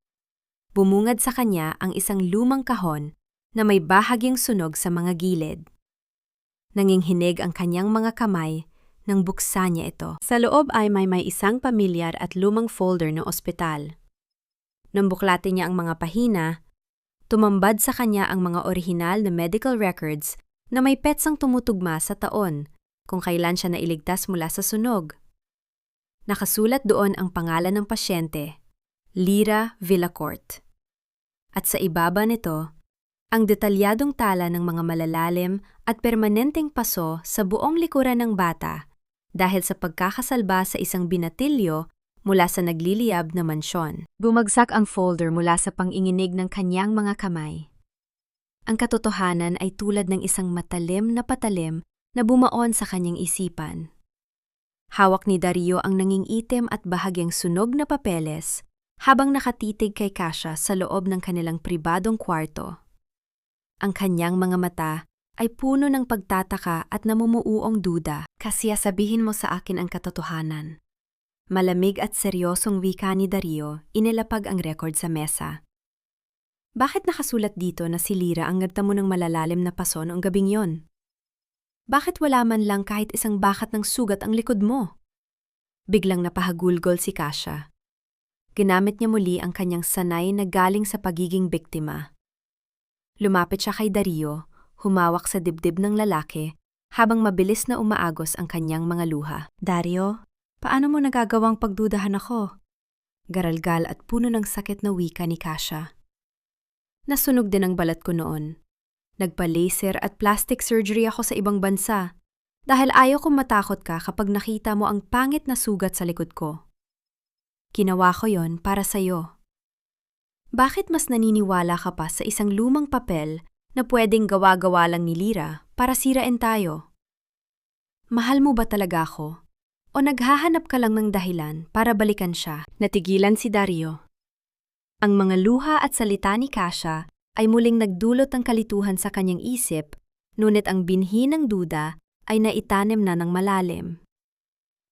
bumungad sa kanya ang isang lumang kahon na may bahagyang sunog sa mga gilid. Nanginginig ang kanyang mga kamay nang buksan niya ito. Sa loob ay may isang pamilyar at lumang folder ng ospital. Nang buklatin niya ang mga pahina, tumambad sa kanya ang mga orihinal na medical records na may petsang tumutugma sa taon kung kailan siya nailigtas mula sa sunog. Nakasulat doon ang pangalan ng pasyente, Lyra Villacourt. At sa ibaba nito, ang detalyadong tala ng mga malalalim at permanenteng paso sa buong likuran ng bata dahil sa pagkakasalba sa isang binatilyo mula sa nagliliyab na mansyon. Bumagsak ang folder mula sa panginginig ng kanyang mga kamay. Ang katotohanan ay tulad ng isang matalim na patalim na bumaon sa kanyang isipan. Hawak ni Dario ang nangingitim at bahagyang sunog na papeles habang nakatitig kay Kasia sa loob ng kanilang pribadong kwarto. Ang kanyang mga mata ay puno ng pagtataka at namumuuong duda. Kasi sabihin mo sa akin ang katotohanan. Malamig at seryosong wika ni Dario, inilapag ang record sa mesa. Bakit nakasulat dito na si Lyra ang nagtamo ng malalalim na paso noong gabing yon? Bakit wala man lang kahit isang bakat ng sugat ang likod mo? Biglang napahagulgol si Kasia. Ginamit niya muli ang kanyang sanay na galing sa pagiging biktima. Lumapit siya kay Dario, humawak sa dibdib ng lalaki, habang mabilis na umaagos ang kanyang mga luha. Dario, paano mo nagagawang pagdudahan ako? Garalgal at puno ng sakit na wika ni Kasia. Nasunog din ang balat ko noon. Nagpa-laser at plastic surgery ako sa ibang bansa dahil ayaw kong matakot ka kapag nakita mo ang pangit na sugat sa likod ko. Ginawa ko yon para sa'yo. Bakit mas naniniwala ka pa sa isang lumang papel na pwedeng gawa-gawa lang ni Lyra para sirain tayo? Mahal mo ba talaga ako? O naghahanap ka lang ng dahilan para balikan siya? Natigilan si Dario. Ang mga luha at salita ni Kasia ay muling nagdulot ng kalituhan sa kanyang isip, ngunit ang binhi ng duda ay naitanim na ng malalim.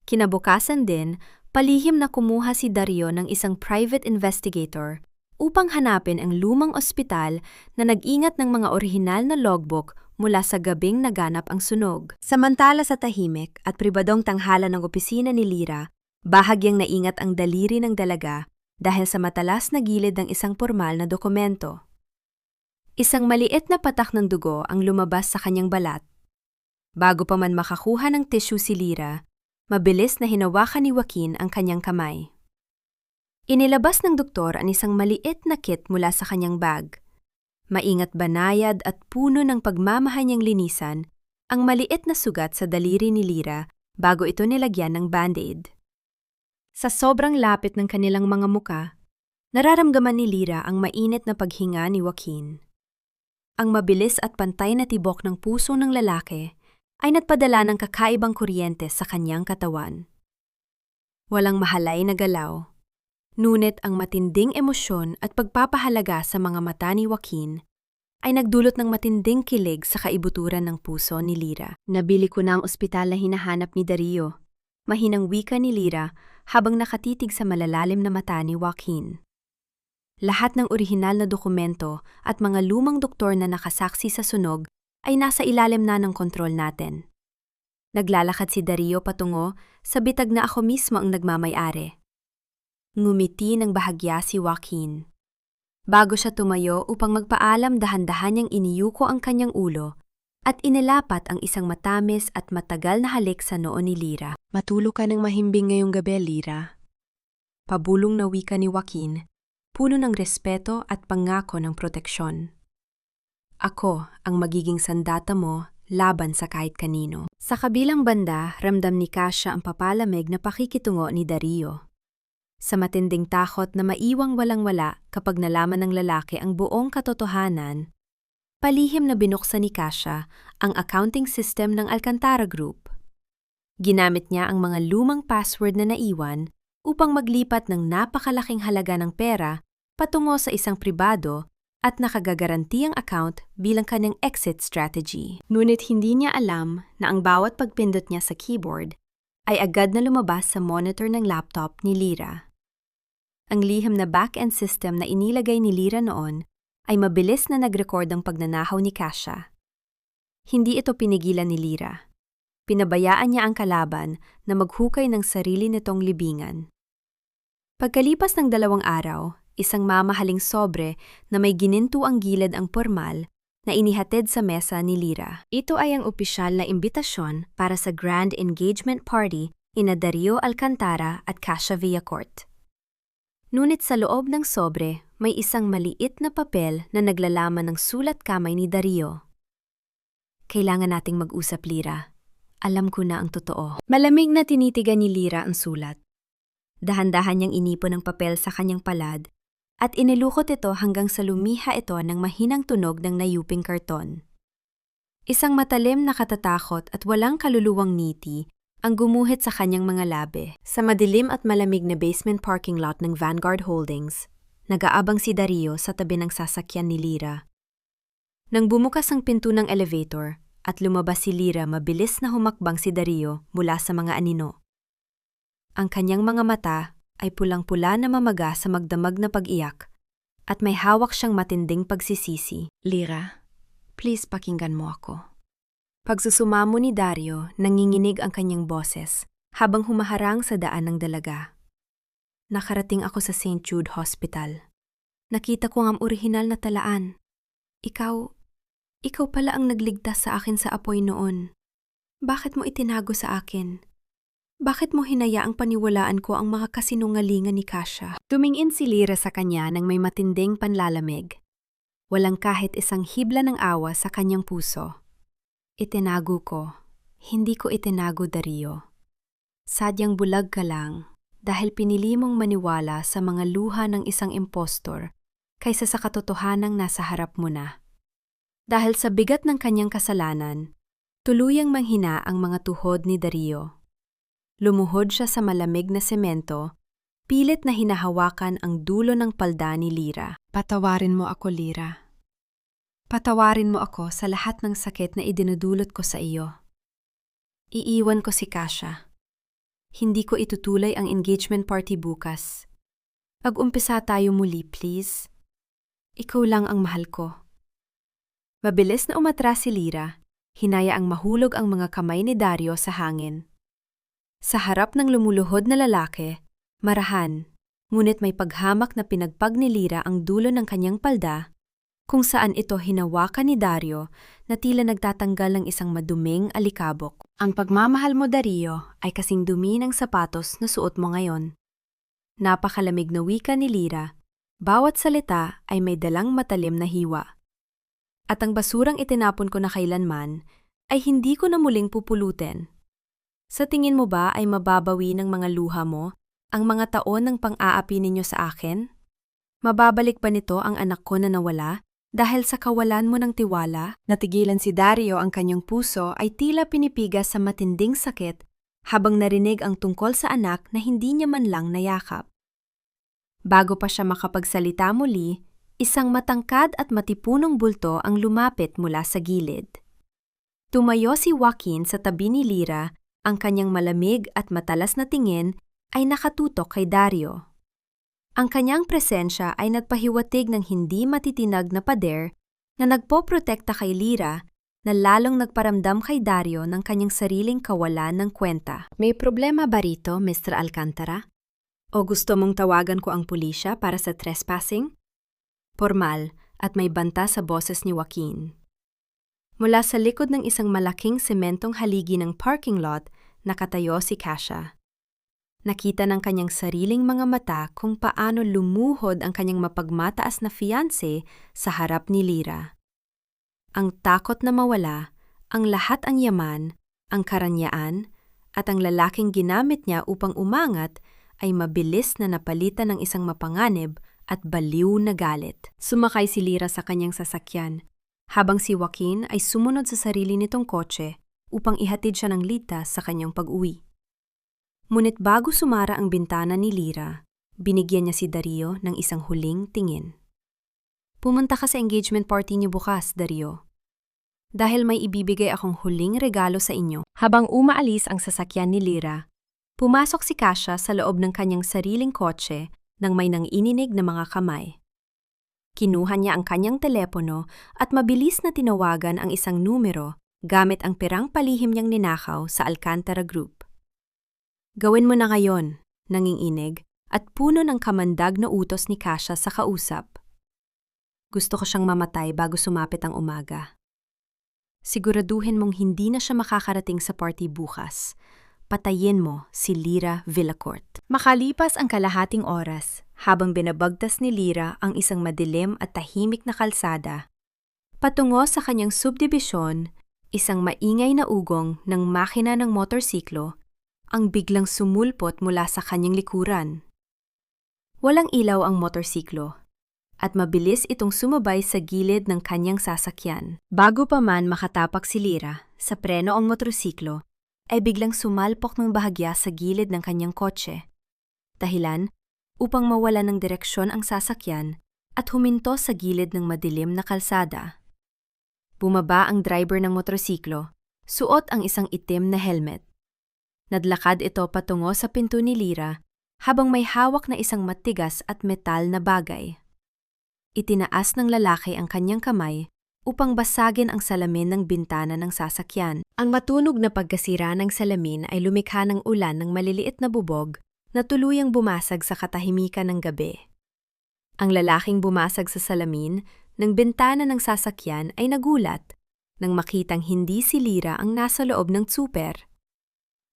Kinabukasan din, palihim na kumuha si Dario ng isang private investigator upang hanapin ang lumang ospital na nag-ingat ng mga orihinal na logbook mula sa gabing naganap ang sunog. Samantala sa tahimik at pribadong tanghalan ng opisina ni Lyra, bahagyang naingat ang daliri ng dalaga dahil sa matalas na gilid ng isang formal na dokumento. Isang maliit na patak ng dugo ang lumabas sa kanyang balat. Bago pa man makakuha ng tissue si Lyra, mabilis na hinawakan ni Joaquin ang kanyang kamay. Inilabas ng doktor ang isang maliit na kit mula sa kanyang bag. Maingat banayad at puno ng pagmamahal niyang linisan ang maliit na sugat sa daliri ni Lyra bago ito nilagyan ng band-aid. Sa sobrang lapit ng kanilang mga muka, nararamdaman ni Lyra ang mainit na paghinga ni Joaquin. Ang mabilis at pantay na tibok ng puso ng lalaki ay nagpadala ng kakaibang kuryente sa kanyang katawan. Walang mahalay na galaw, ngunit ang matinding emosyon at pagpapahalaga sa mga mata ni Joaquin ay nagdulot ng matinding kilig sa kaibuturan ng puso ni Lyra. Nabili ko na ang ospital na hinahanap ni Dario, mahinang wika ni Lyra habang nakatitig sa malalalim na mata ni Joaquin. Lahat ng orihinal na dokumento at mga lumang doktor na nakasaksi sa sunog ay nasa ilalim na ng kontrol natin. Naglalakad si Dario patungo sa bitag na ako mismo ang nagmamay-ari. Ngumiti ng bahagya si Joaquin. Bago siya tumayo upang magpaalam, dahan-dahan niyang iniyuko ang kanyang ulo at inilapat ang isang matamis at matagal na halik sa noo ni Lyra. Matulog ka ng mahimbing ngayong gabi, Lyra. Pabulong na wika ni Joaquin, puno ng respeto at pangako ng proteksyon. Ako ang magiging sandata mo laban sa kahit kanino. Sa kabilang banda, ramdam ni Kasia ang papalamig na pakikitungo ni Dario. Sa matinding takot na maiwang walang-wala kapag nalaman ng lalaki ang buong katotohanan, palihim na binuksan ni Kasia ang accounting system ng Alcantara Group. Ginamit niya ang mga lumang password na naiwan upang maglipat ng napakalaking halaga ng pera patungo sa isang pribado at nakagagaranti ang account bilang kanyang exit strategy. Ngunit hindi niya alam na ang bawat pagpindot niya sa keyboard ay agad na lumabas sa monitor ng laptop ni Lyra. Ang lihim na back-end system na inilagay ni Lyra noon ay mabilis na nag-record ang pagnanahaw ni Kasia. Hindi ito pinigilan ni Lyra. Pinabayaan niya ang kalaban na maghukay ng sarili nitong libingan. Pagkalipas ng 2 araw, isang mamahaling sobre na may ginintuang gilid ang pormal na inihatid sa mesa ni Lyra. Ito ay ang opisyal na imbitasyon para sa grand engagement party ina Dario Alcantara at Kasia Villacorte. Ngunit sa loob ng sobre, may isang maliit na papel na naglalaman ng sulat kamay ni Dario. Kailangan nating mag-usap, Lyra. Alam ko na ang totoo. Malamig na tinitigan ni Lyra ang sulat. Dahan-dahan niyang inipon ang papel sa kanyang palad at inilukot ito hanggang sa lumiha ito ng mahinang tunog ng nayuping karton. Isang matalim na katatakot at walang kaluluwang ngiti ang gumuhit sa kanyang mga labi. Sa madilim at malamig na basement parking lot ng Vanguard Holdings, nag-aabang si Dario sa tabi ng sasakyan ni Lyra. Nang bumukas ang pinto ng elevator at lumabas si Lyra, mabilis na humakbang si Dario mula sa mga anino. Ang kanyang mga mata ay pulang-pula na mamaga sa magdamag na pag-iyak at may hawak siyang matinding pagsisisi. Lyra, please pakinggan mo ako. Pagsusumamo ni Dario, nanginginig ang kanyang boses habang humaharang sa daan ng dalaga. Nakarating ako sa St. Jude Hospital. Nakita ko ang orihinal na talaan. Ikaw pala ang nagligtas sa akin sa apoy noon. Bakit mo itinago sa akin? Bakit mo hinayaang paniwalaan ko ang mga kasinungalingan ni Kasia? Tumingin si Lyra sa kanya nang may matinding panlalamig. Walang kahit isang hibla ng awa sa kanyang puso. Itinago ko. Hindi ko itinago, Dario. Sadyang bulag ka lang dahil pinili mong maniwala sa mga luha ng isang impostor kaysa sa katotohanang nasa harap mo na. Dahil sa bigat ng kanyang kasalanan, tuluyang manghina ang mga tuhod ni Dario. Lumuhod siya sa malamig na semento, pilit na hinahawakan ang dulo ng palda ni Lyra. Patawarin mo ako, Lyra. Patawarin mo ako sa lahat ng sakit na idinudulot ko sa iyo. Iiwan ko si Kasia. Hindi ko itutuloy ang engagement party bukas. Mag-umpisa tayo muli, please. Ikaw lang ang mahal ko. Mabilis na umatras si Lyra, hinaya ang mahulog ang mga kamay ni Dario sa hangin. Sa harap ng lumuluhod na lalaki, marahan, ngunit may paghamak na pinagpag ni Lyra ang dulo ng kanyang palda, kung saan ito hinawakan ni Dario na tila nagtatanggal ng isang maduming alikabok. Ang pagmamahal mo, Dario, ay kasing dumi ng sapatos na suot mo ngayon. Napakalamig na wika ni Lyra, bawat salita ay may dalang matalim na hiwa. At ang basurang itinapon ko na kailanman ay hindi ko na muling pupulutin. Sa tingin mo ba ay mababawi ng mga luha mo ang mga taon ng pang-aapi ninyo sa akin? Mababalik ba nito ang anak ko na nawala? Dahil sa kawalan mo ng tiwala, natigilan si Dario, ang kanyang puso ay tila pinipigas sa matinding sakit habang narinig ang tungkol sa anak na hindi niya man lang nayakap. Bago pa siya makapagsalita muli, isang matangkad at matipunong bulto ang lumapit mula sa gilid. Tumayo si Joaquin sa tabi ni Lyra, ang kanyang malamig at matalas na tingin ay nakatutok kay Dario. Ang kanyang presensya ay nagpahiwatig ng hindi matitinag na pader na nagpoprotekta kay Lyra na lalong nagparamdam kay Dario ng kanyang sariling kawalan ng kwenta. May problema ba rito, Mr. Alcantara? O gusto mong tawagan ko ang pulisya para sa trespassing? Pormal at may banta sa boses ni Joaquin. Mula sa likod ng isang malaking sementong haligi ng parking lot, nakatayo si Kasia. Nakita ng kanyang sariling mga mata kung paano lumuhod ang kanyang mapagmataas na fiancé sa harap ni Lyra. Ang takot na mawala, ang lahat ang yaman, ang karanyaan, at ang lalaking ginamit niya upang umangat ay mabilis na napalitan ng isang mapanganib at baliw na galit. Sumakay si Lyra sa kanyang sasakyan, habang si Joaquin ay sumunod sa sarili nitong kotse upang ihatid siya ng ligtas sa kanyang pag-uwi. Ngunit bago sumara ang bintana ni Lyra, binigyan niya si Dario ng isang huling tingin. Pumunta ka sa engagement party niyo bukas, Dario. Dahil may ibibigay akong huling regalo sa inyo. Habang umaalis ang sasakyan ni Lyra, pumasok si Kasia sa loob ng kanyang sariling kotse nang may nanginginig na mga kamay. Kinuha niya ang kanyang telepono at mabilis na tinawagan ang isang numero gamit ang pirang palihim niyang ninakaw sa Alcantara Group. Gawin mo na ngayon, nanginginig, at puno ng kamandag na utos ni Kasia sa kausap. Gusto ko siyang mamatay bago sumapit ang umaga. Siguraduhin mong hindi na siya makakarating sa party bukas. Patayin mo si Lyra Villacourt. Makalipas ang kalahating oras, habang binabagtas ni Lyra ang isang madilim at tahimik na kalsada, patungo sa kanyang subdibisyon, isang maingay na ugong ng makina ng motorsiklo ang biglang sumulpot mula sa kanyang likuran. Walang ilaw ang motorsiklo, at mabilis itong sumabay sa gilid ng kanyang sasakyan. Bago pa man makatapak si Lyra sa preno ang motorsiklo, ay biglang sumalpok ng bahagya sa gilid ng kanyang kotse. Dahilan upang mawala ng direksyon ang sasakyan at huminto sa gilid ng madilim na kalsada. Bumaba ang driver ng motorsiklo, suot ang isang itim na helmet. Nadlakad ito patungo sa pinto ni Lyra habang may hawak na isang matigas at metal na bagay. Itinaas ng lalaki ang kanyang kamay upang basagin ang salamin ng bintana ng sasakyan. Ang matunog na pagkasira ng salamin ay lumikha ng ulan ng maliliit na bubog na tuluyang bumasag sa katahimikan ng gabi. Ang lalaking bumasag sa salamin ng bintana ng sasakyan ay nagulat nang makitang hindi si Lyra ang nasa loob ng tsuper.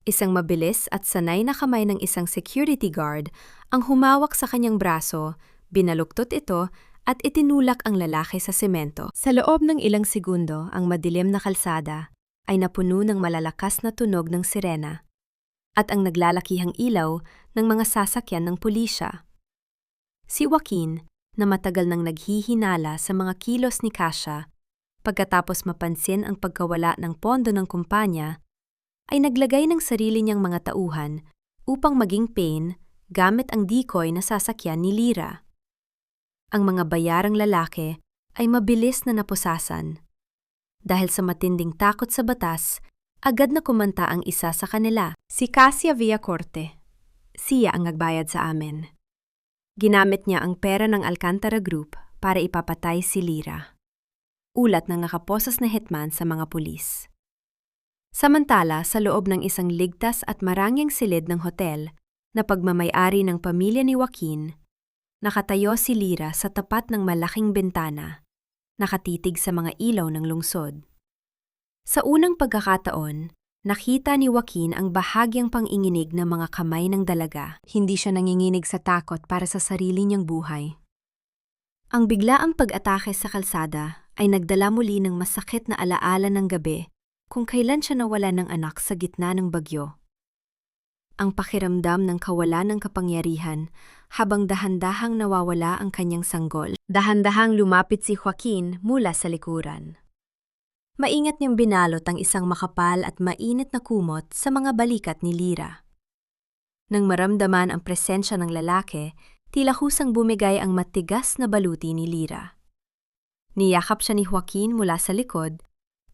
Isang mabilis at sanay na kamay ng isang security guard ang humawak sa kanyang braso, binaluktot ito at itinulak ang lalaki sa semento. Sa loob ng ilang segundo, ang madilim na kalsada ay napuno ng malalakas na tunog ng sirena at ang naglalakihang ilaw ng mga sasakyan ng pulisya. Si Joaquin, na matagal nang naghihinala sa mga kilos ni Kasia, pagkatapos mapansin ang pagkawala ng pondo ng kumpanya, ay naglagay ng sarili niyang mga tauhan upang maging pain gamit ang decoy na sasakyan ni Lyra. Ang mga bayarang lalaki ay mabilis na napusasan. Dahil sa matinding takot sa batas, agad na kumanta ang isa sa kanila, si Kasia Villacorte. Siya ang nagbayad sa amin. Ginamit niya ang pera ng Alcantara Group para ipapatay si Lyra. Ulat ng nakaposas na hitman sa mga pulis. Samantala, sa loob ng isang ligtas at marangyang silid ng hotel na pagmamay-ari ng pamilya ni Joaquin, nakatayo si Lyra sa tapat ng malaking bintana, nakatitig sa mga ilaw ng lungsod. Sa unang pagkakataon, nakita ni Joaquin ang bahagyang panginginig ng mga kamay ng dalaga. Hindi siya nanginginig sa takot para sa sarili niyang buhay. Ang biglaang pag-atake sa kalsada ay nagdala muli ng masakit na alaala ng gabi kung kailan siya nawala ng anak sa gitna ng bagyo. Ang pakiramdam ng kawalan ng kapangyarihan habang dahan-dahang nawawala ang kanyang sanggol. Dahan-dahang lumapit si Joaquin mula sa likuran. Maingat niyang binalot ang isang makapal at mainit na kumot sa mga balikat ni Lyra. Nang maramdaman ang presensya ng lalaki, tila husang bumigay ang matigas na baluti ni Lyra. Niyakap siya ni Joaquin mula sa likod,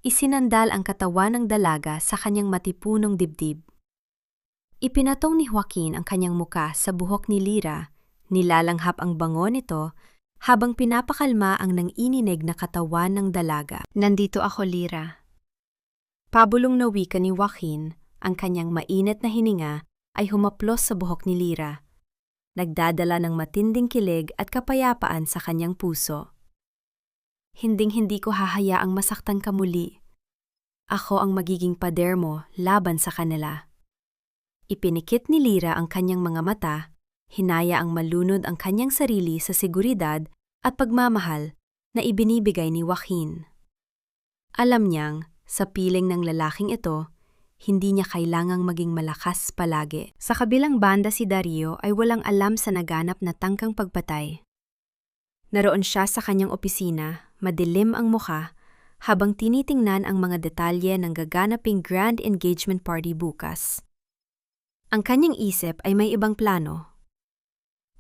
isinandal ang katawan ng dalaga sa kanyang matipunong dibdib. Ipinatong ni Joaquin ang kanyang muka sa buhok ni Lyra, nilalanghap ang bango nito habang pinapakalma ang nanginginig na katawan ng dalaga. Nandito ako, Lyra. Pabulong na wika ni Joaquin, ang kanyang mainit na hininga ay humaplos sa buhok ni Lyra, nagdadala ng matinding kilig at kapayapaan sa kanyang puso. Hinding-hindi ko hahayaang masaktan ka muli. Ako ang magiging pader mo laban sa kanila. Ipinikit ni Lyra ang kanyang mga mata, hinaya ang malunod ang kanyang sarili sa seguridad at pagmamahal na ibinibigay ni Joaquin. Alam niyang, sa piling ng lalaking ito, hindi niya kailangang maging malakas palagi. Sa kabilang banda si Dario ay walang alam sa naganap na tangkang pagpatay. Naroon siya sa kanyang opisina, madilim ang mukha, habang tinitingnan ang mga detalye ng gaganaping grand engagement party bukas. Ang kanyang isip ay may ibang plano.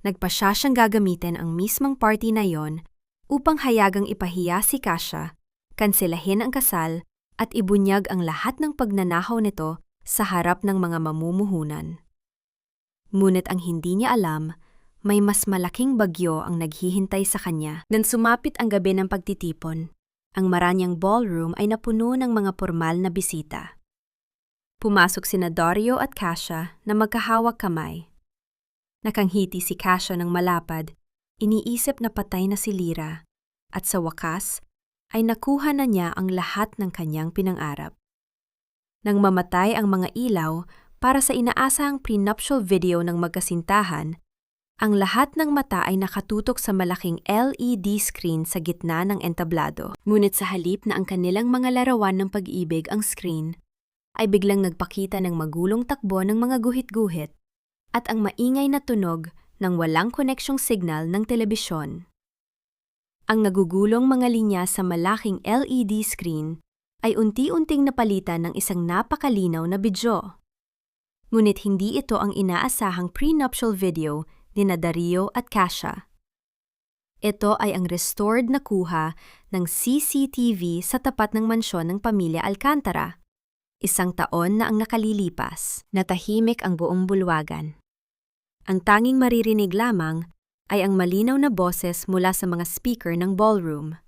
Nagpasya siyang gagamitin ang mismong party na yon upang hayagang ipahiya si Kasia, kanselahin ang kasal at ibunyag ang lahat ng pagnanakaw nito sa harap ng mga mamumuhunan. Ngunit ang hindi niya alam, may mas malaking bagyo ang naghihintay sa kanya. Nang sumapit ang gabi ng pagtitipon, ang maranyang ballroom ay napuno ng mga formal na bisita. Pumasok sina Dario at Kasia na magkahawak kamay. Nakanghiti si Kasia ng malapad, iniisip na patay na si Lyra, at sa wakas ay nakuha na niya ang lahat ng kanyang pinangarap. Nang mamatay ang mga ilaw para sa inaasahang prenuptial video ng magkasintahan, ang lahat ng mata ay nakatutok sa malaking LED screen sa gitna ng entablado. Ngunit sa halip na ang kanilang mga larawan ng pag-ibig ang screen, ay biglang nagpakita ng magulong takbo ng mga guhit-guhit at ang maingay na tunog ng walang koneksyong signal ng telebisyon. Ang nagugulong mga linya sa malaking LED screen ay unti-unting napalitan ng isang napakalinaw na bidyo. Ngunit hindi ito ang inaasahang prenuptial video ni Dario at Kasia. Ito ay ang restored na kuha ng CCTV sa tapat ng mansyon ng pamilya Alcantara. 1 taon na ang nakalilipas, natahimik ang buong bulwagan. Ang tanging maririnig lamang ay ang malinaw na boses mula sa mga speaker ng ballroom.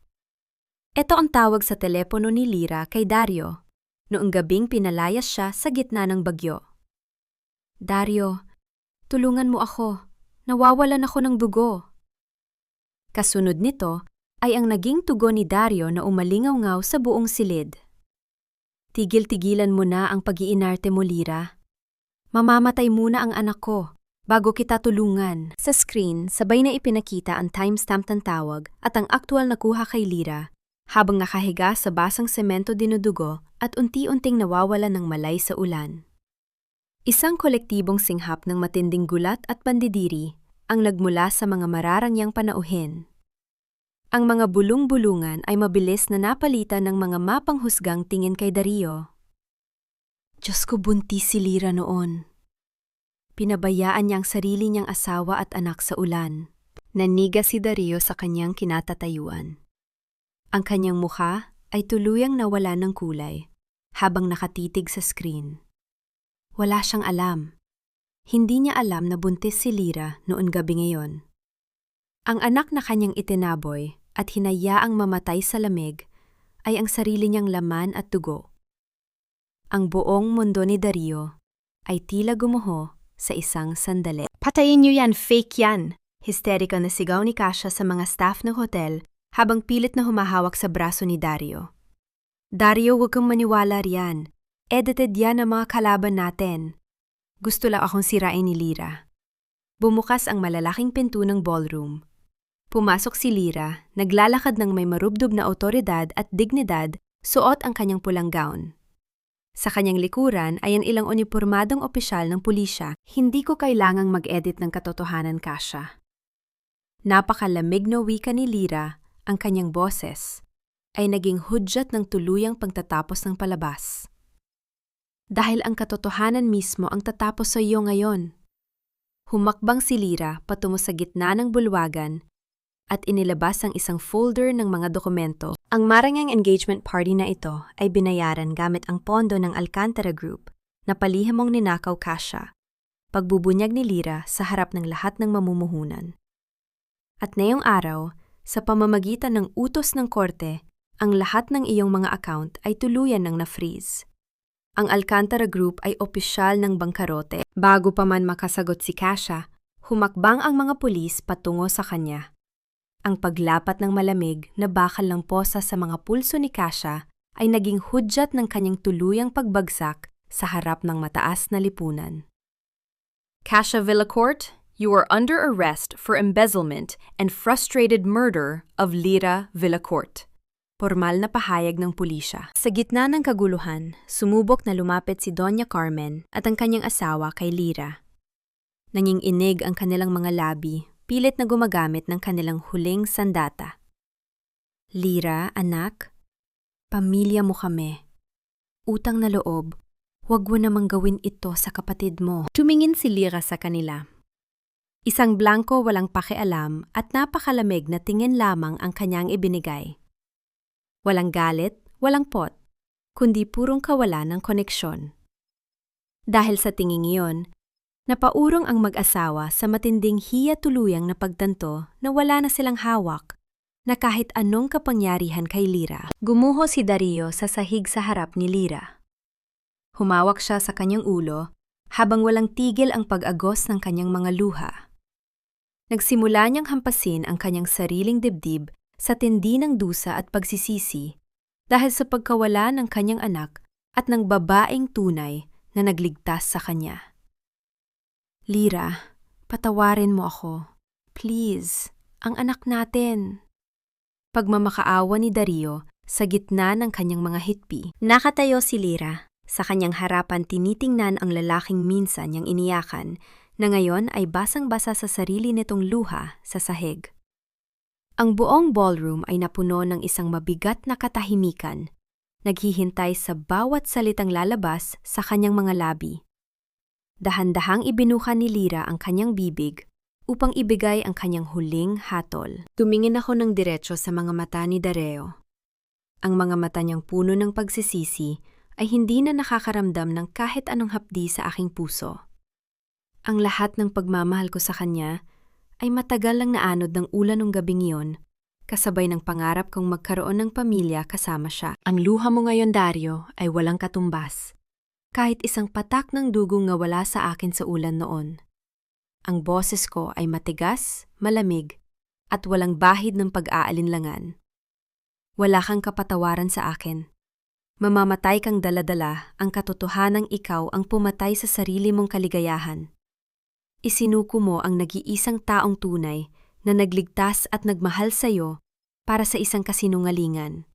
Ito ang tawag sa telepono ni Lyra kay Dario, noong gabing pinalayas siya sa gitna ng bagyo. Dario, tulungan mo ako. Nawawalan ako ng dugo. Kasunod nito ay ang naging tugon ni Dario na umalingaw-ngaw sa buong silid. Tigil-tigilan mo na ang pag-iinarte mo, Lyra. Mamamatay muna ang anak ko bago kita tulungan. Sa screen, sabay na ipinakita ang timestamp ng tawag at ang aktwal na kuha kay Lyra habang nakahiga sa basang semento dinudugo at unti-unting nawawalan ng malay sa ulan. Isang kolektibong singhap ng matinding gulat at pandidiri ang nagmula sa mga mararangyang panauhin. Ang mga bulong-bulungan ay mabilis na napalitan ng mga mapanghusgang tingin kay Dario. Diyos ko, buntis si Lyra noon. Pinabayaan niya ang sarili niyang asawa at anak sa ulan. Naniga si Dario sa kanyang kinatatayuan. Ang kanyang mukha ay tuluyang nawala ng kulay habang nakatitig sa screen. Wala siyang alam. Hindi niya alam na buntis si Lyra noon gabi ngayon. Ang anak na kanyang itinaboy at hinayaang mamatay sa lamig ay ang sarili niyang laman at dugo. Ang buong mundo ni Dario ay tila gumuho sa isang sandali. Patayin niyo yan, fake yan! Hysterical na sigaw ni Kasia sa mga staff ng hotel habang pilit na humahawak sa braso ni Dario. Dario, huwag kang maniwala riyan. Edited yan ang mga kalaban natin. Gusto lang akong sirain ni Lyra. Bumukas ang malalaking pinto ng ballroom. Pumasok si Lyra, naglalakad ng may marubdob na otoridad at dignidad, suot ang kanyang pulang gown. Sa kanyang likuran ay ang ilang unipormadong opisyal ng pulisya. Hindi ko kailangang mag-edit ng katotohanan, Kasia. Napakalamig na wika ni Lyra, ang kanyang boses, ay naging hudyat ng tuluyang pagtatapos ng palabas. Dahil ang katotohanan mismo ang tatapos sa iyo ngayon. Humakbang si Lyra patungo sa gitna ng bulwagan at inilabas ang isang folder ng mga dokumento. Ang marangyang engagement party na ito ay binayaran gamit ang pondo ng Alcantara Group na palihimong ninakaw Kasia, pagbubunyag ni Lyra sa harap ng lahat ng mamumuhunan. At ngayong araw, sa pamamagitan ng utos ng korte, ang lahat ng iyong mga account ay tuluyan ng na-freeze. Ang Alcantara Group ay opisyal ng bangkarote. Bago pa man makasagot si Kasia, humakbang ang mga pulis patungo sa kanya. Ang paglapat ng malamig na bakal ng posa sa mga pulso ni Kasia ay naging hudyat ng kanyang tuluyang pagbagsak sa harap ng mataas na lipunan. Kasia Villacourt, you are under arrest for embezzlement and frustrated murder of Lyra Villacourt. Pormal na pahayag ng pulisya. Sa gitna ng kaguluhan, sumubok na lumapit si Doña Carmen at ang kanyang asawa kay Lyra. Nanginginig ang kanilang mga labi, pilit na gumagamit ng kanilang huling sandata. Lyra, anak, pamilya mo kami. Utang na loob, huwag mo namang gawin ito sa kapatid mo. Tumingin si Lyra sa kanila. Isang blanko walang pakialam at napakalamig na tingin lamang ang kanyang ibinigay. Walang galit, walang pot, kundi purong kawalan ng koneksyon. Dahil sa tinging iyon, napaurong ang mag-asawa sa matinding hiya tuluyang na pagtanto na wala na silang hawak, na kahit anong kapangyarihan kay Lyra. Gumuho si Dario sa sahig sa harap ni Lyra. Humawak siya sa kanyang ulo habang walang tigil ang pag-agos ng kanyang mga luha. Nagsimula niyang hampasin ang kanyang sariling dibdib sa tindi ng dusa at pagsisisi dahil sa pagkawala ng kanyang anak at ng babaeng tunay na nagligtas sa kanya. Lyra, patawarin mo ako. Please, ang anak natin. Pagmamakaawa ni Dario sa gitna ng kanyang mga hitpi. Nakatayo si Lyra. Sa kanyang harapan tinitingnan ang lalaking minsan niyang iniyakan na ngayon ay basang-basa sa sarili nitong luha sa sahig. Ang buong ballroom ay napuno ng isang mabigat na katahimikan, naghihintay sa bawat salitang lalabas sa kanyang mga labi. Dahan-dahang ibinuka ni Lyra ang kanyang bibig upang ibigay ang kanyang huling hatol. Tumingin ako ng diretso sa mga mata ni Dario. Ang mga mata niyang puno ng pagsisisi ay hindi na nakakaramdam ng kahit anong hapdi sa aking puso. Ang lahat ng pagmamahal ko sa kanya ay matagal lang naanod ng ulan ng gabing iyon, kasabay ng pangarap kong magkaroon ng pamilya kasama siya. Ang luha mo ngayon, Dario, ay walang katumbas. Kahit isang patak ng dugong nga wala sa akin sa ulan noon. Ang boses ko ay matigas, malamig, at walang bahid ng pag-aalinlangan. Wala kang kapatawaran sa akin. Mamamatay kang daladala ang katotohanang ikaw ang pumatay sa sarili mong kaligayahan. Isinuko mo ang nag-iisang taong tunay na nagligtas at nagmahal sa iyo para sa isang kasinungalingan.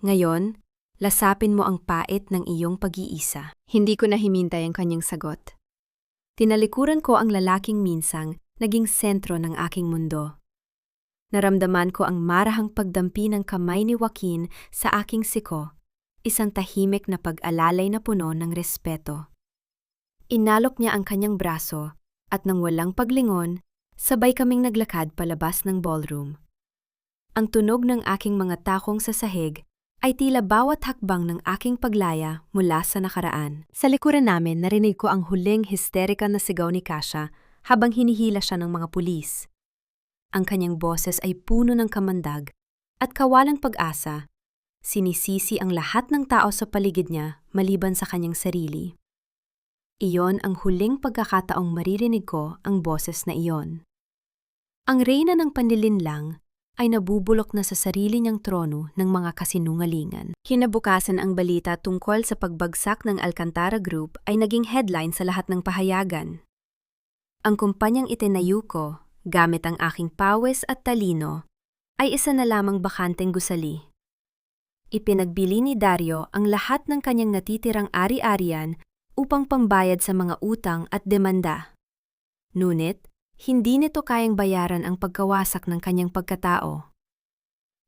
Ngayon, lasapin mo ang pait ng iyong pag-iisa. Hindi ko na himintay ang kanyang sagot. Tinalikuran ko ang lalaking minsang naging sentro ng aking mundo. Naramdaman ko ang marahang pagdampi ng kamay ni Joaquin sa aking siko, isang tahimik na pag-alalay na puno ng respeto. Inalok niya ang kanyang braso at nang walang paglingon, sabay kaming naglakad palabas ng ballroom. Ang tunog ng aking mga takong sa sahig ay tila bawat hakbang ng aking paglaya mula sa nakaraan. Sa likuran namin, narinig ko ang huling histerika na sigaw ni Kasia habang hinihila siya ng mga pulis. Ang kanyang boses ay puno ng kamandag at kawalang pag-asa. Sinisisi ang lahat ng tao sa paligid niya maliban sa kanyang sarili. Iyon ang huling pagkakataong maririnig ko ang boses na iyon. Ang reyna ng panlilinlang ay nabubulok na sa sarili niyang trono ng mga kasinungalingan. Kinabukasan ang balita tungkol sa pagbagsak ng Alcantara Group ay naging headline sa lahat ng pahayagan. Ang kumpanyang itinayo ko, gamit ang aking pawis at talino, ay isa na lamang bakanteng gusali. Ipinagbili ni Dario ang lahat ng kanyang natitirang ari-arian upang pambayad sa mga utang at demanda. Ngunit, hindi nito kayang bayaran ang pagkawasak ng kanyang pagkatao.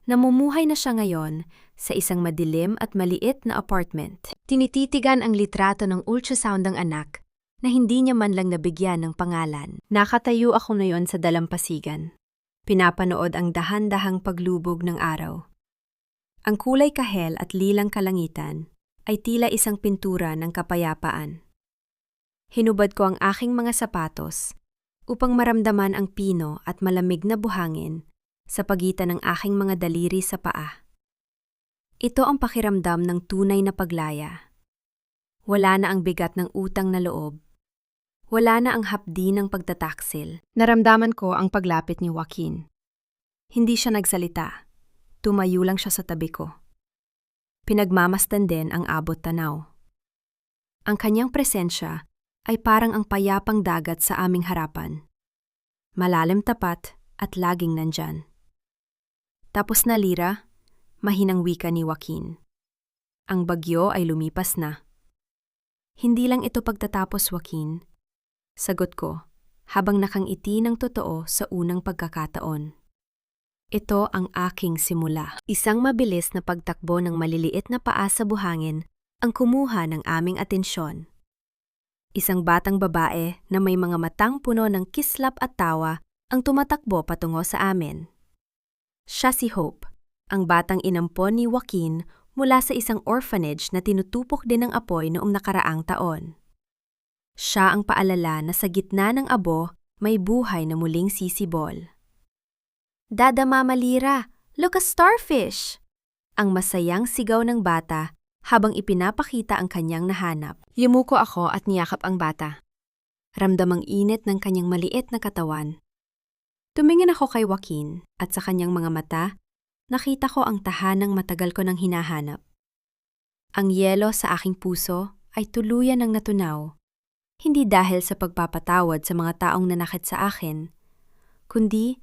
Namumuhay na siya ngayon sa isang madilim at maliit na apartment. Tinititigan ang litrato ng ultrasound ng anak na hindi niya man lang nabigyan ng pangalan. Nakatayo ako ngayon sa dalampasigan. Pinapanood ang dahan-dahang paglubog ng araw. Ang kulay kahel at lilang kalangitan ay tila isang pintura ng kapayapaan. Hinubad ko ang aking mga sapatos upang maramdaman ang pino at malamig na buhangin sa pagitan ng aking mga daliri sa paa. Ito ang pakiramdam ng tunay na paglaya. Wala na ang bigat ng utang na loob. Wala na ang hapdi ng pagtataksil. Naramdaman ko ang paglapit ni Joaquin. Hindi siya nagsalita. Tumayo lang siya sa tabi ko. Pinagmamasdan din ang abot tanaw. Ang kanyang presensya ay parang ang payapang dagat sa aming harapan. Malalim tapat at laging nandyan. Tapos na, Lyra, mahinang wika ni Joaquin. Ang bagyo ay lumipas na. Hindi lang ito pagtatapos, Joaquin. Sagot ko, habang nakangiti ng totoo sa unang pagkakataon. Ito ang aking simula. Isang mabilis na pagtakbo ng maliliit na paa sa buhangin ang kumuha ng aming atensyon. Isang batang babae na may mga matang puno ng kislap at tawa ang tumatakbo patungo sa amin. Siya si Hope, ang batang inampon ni Joaquin mula sa isang orphanage na tinutupok din ng apoy noong nakaraang taon. Siya ang paalala na sa gitna ng abo may buhay na muling sisibol. Dada Mama Lira, look a starfish! Ang masayang sigaw ng bata habang ipinapakita ang kanyang nahanap. Yumuko ako at niyakap ang bata. Ramdamang init ng kanyang maliit na katawan. Tumingin ako kay Joaquin at sa kanyang mga mata, nakita ko ang tahanang matagal ko nang hinahanap. Ang yelo sa aking puso ay tuluyan ng natunaw, hindi dahil sa pagpapatawad sa mga taong nanakit sa akin, kundi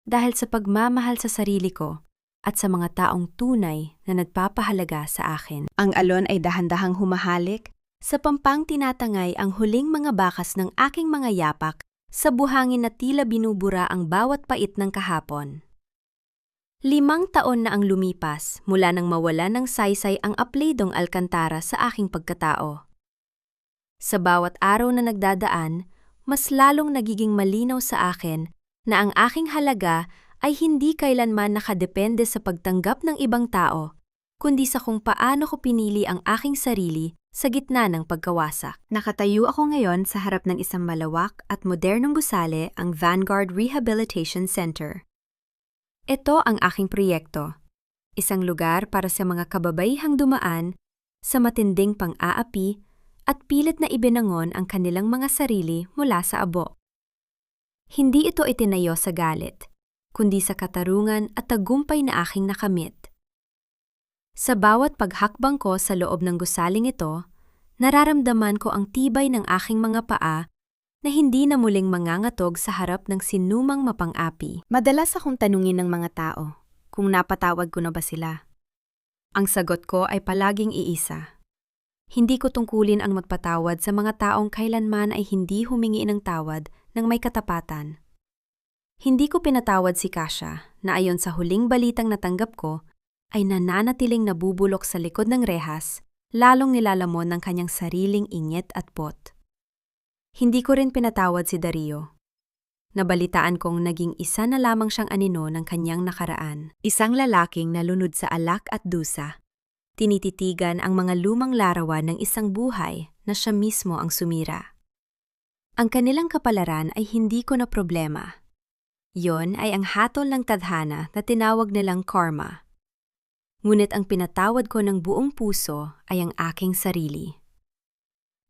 dahil sa pagmamahal sa sarili ko at sa mga taong tunay na nagpapahalaga sa akin. Ang alon ay dahan-dahang humahalik, sa pampang tinatangay ang huling mga bakas ng aking mga yapak sa buhangin na tila binubura ang bawat pait ng kahapon. 5 taon na ang lumipas mula nang mawala ng saysay ang apleydong Alcantara sa aking pagkatao. Sa bawat araw na nagdadaan, mas lalong nagiging malinaw sa akin na ang aking halaga ay hindi kailanman nakadepende sa pagtanggap ng ibang tao, kundi sa kung paano ko pinili ang aking sarili sa gitna ng pagkawasak. Nakatayo ako ngayon sa harap ng isang malawak at modernong gusali, ang Vanguard Rehabilitation Center. Ito ang aking proyekto, isang lugar para sa mga kababaihang dumaan sa matinding pang-aapi at pilit na ibinangon ang kanilang mga sarili mula sa abo. Hindi ito itinayo sa galit, kundi sa katarungan at tagumpay na aking nakamit. Sa bawat paghakbang ko sa loob ng gusaling ito, nararamdaman ko ang tibay ng aking mga paa na hindi na muling mangangatog sa harap ng sinumang mapang-api. Madalas akong tanungin ng mga tao kung napatawad ko na ba sila. Ang sagot ko ay palaging iisa. Hindi ko tungkulin ang magpatawad sa mga taong kailanman ay hindi humingi ng tawad ng may katapatan. Hindi ko pinatawad si Kasia na ayon sa huling balitang natanggap ko ay nananatiling nabubulok sa likod ng rehas, lalong nilalamon ng kanyang sariling inggit at pot. Hindi ko rin pinatawad si Dario. Nabalitaan kong naging isa na lamang siyang anino ng kanyang nakaraan. Isang lalaking nalunod sa alak at dusa. Tinititigan ang mga lumang larawan ng isang buhay na siya mismo ang sumira. Ang kanilang kapalaran ay hindi ko na problema. Yon ay ang hatol ng tadhana na tinawag nilang karma. Ngunit ang pinatawad ko ng buong puso ay ang aking sarili.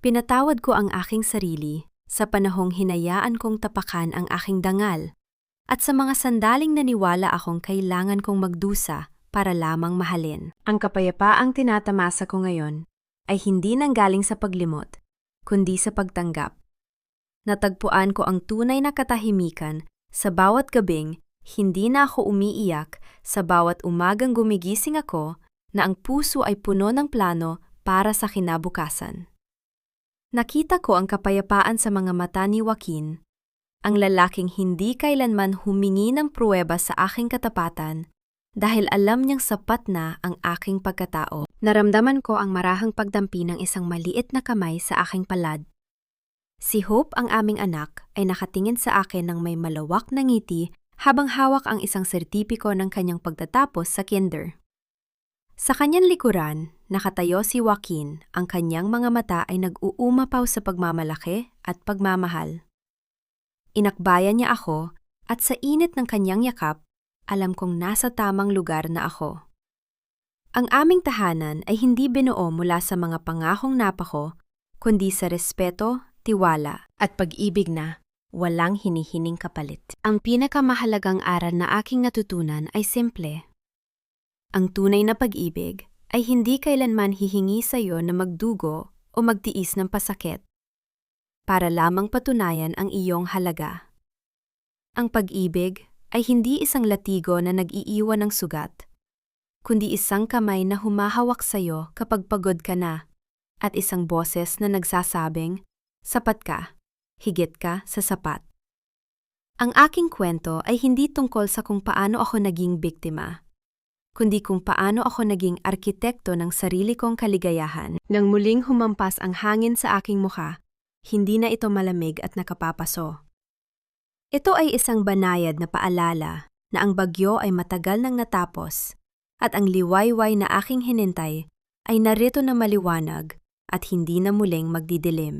Pinatawad ko ang aking sarili sa panahong hinayaan kong tapakan ang aking dangal at sa mga sandaling naniwala akong kailangan kong magdusa para lamang mahalin. Ang kapayapaang tinatamasa ko ngayon ay hindi nanggaling sa paglimot, kundi sa pagtanggap. Natagpuan ko ang tunay na katahimikan sa bawat gabing hindi na ako umiiyak, sa bawat umagang gumigising ako na ang puso ay puno ng plano para sa kinabukasan. Nakita ko ang kapayapaan sa mga mata ni Joaquin, ang lalaking hindi kailanman humingi ng pruweba sa aking katapatan dahil alam niyang sapat na ang aking pagkatao. Naramdaman ko ang marahang pagdampi ng isang maliit na kamay sa aking palad. Si Hope, ang aming anak, ay nakatingin sa akin ng may malawak na ngiti habang hawak ang isang sertipiko ng kanyang pagtatapos sa kinder. Sa kanyang likuran, nakatayo si Joaquin, ang kanyang mga mata ay nag-uumapaw sa pagmamalaki at pagmamahal. Inakbayan niya ako at sa init ng kanyang yakap, alam kong nasa tamang lugar na ako. Ang aming tahanan ay hindi binuo mula sa mga pangahong napako, kundi sa respeto, tiwala, at pag-ibig na walang hinihining kapalit. Ang pinakamahalagang aral na aking natutunan ay simple. Ang tunay na pag-ibig ay hindi kailanman hihingi sa iyo na magdugo o magtiis ng pasakit para lamang patunayan ang iyong halaga. Ang pag-ibig ay hindi isang latigo na nag-iiwan ng sugat, kundi isang kamay na humahawak sa iyo kapag pagod ka na at isang boses na nagsasabing, sapat ka, higit ka sa sapat. Ang aking kwento ay hindi tungkol sa kung paano ako naging biktima, kundi kung paano ako naging arkitekto ng sarili kong kaligayahan. Nang muling humampas ang hangin sa aking mukha, hindi na ito malamig at nakapapaso. Ito ay isang banayad na paalala na ang bagyo ay matagal nang natapos at ang liwayway na aking hinintay ay narito na maliwanag at hindi na muling magdidilim.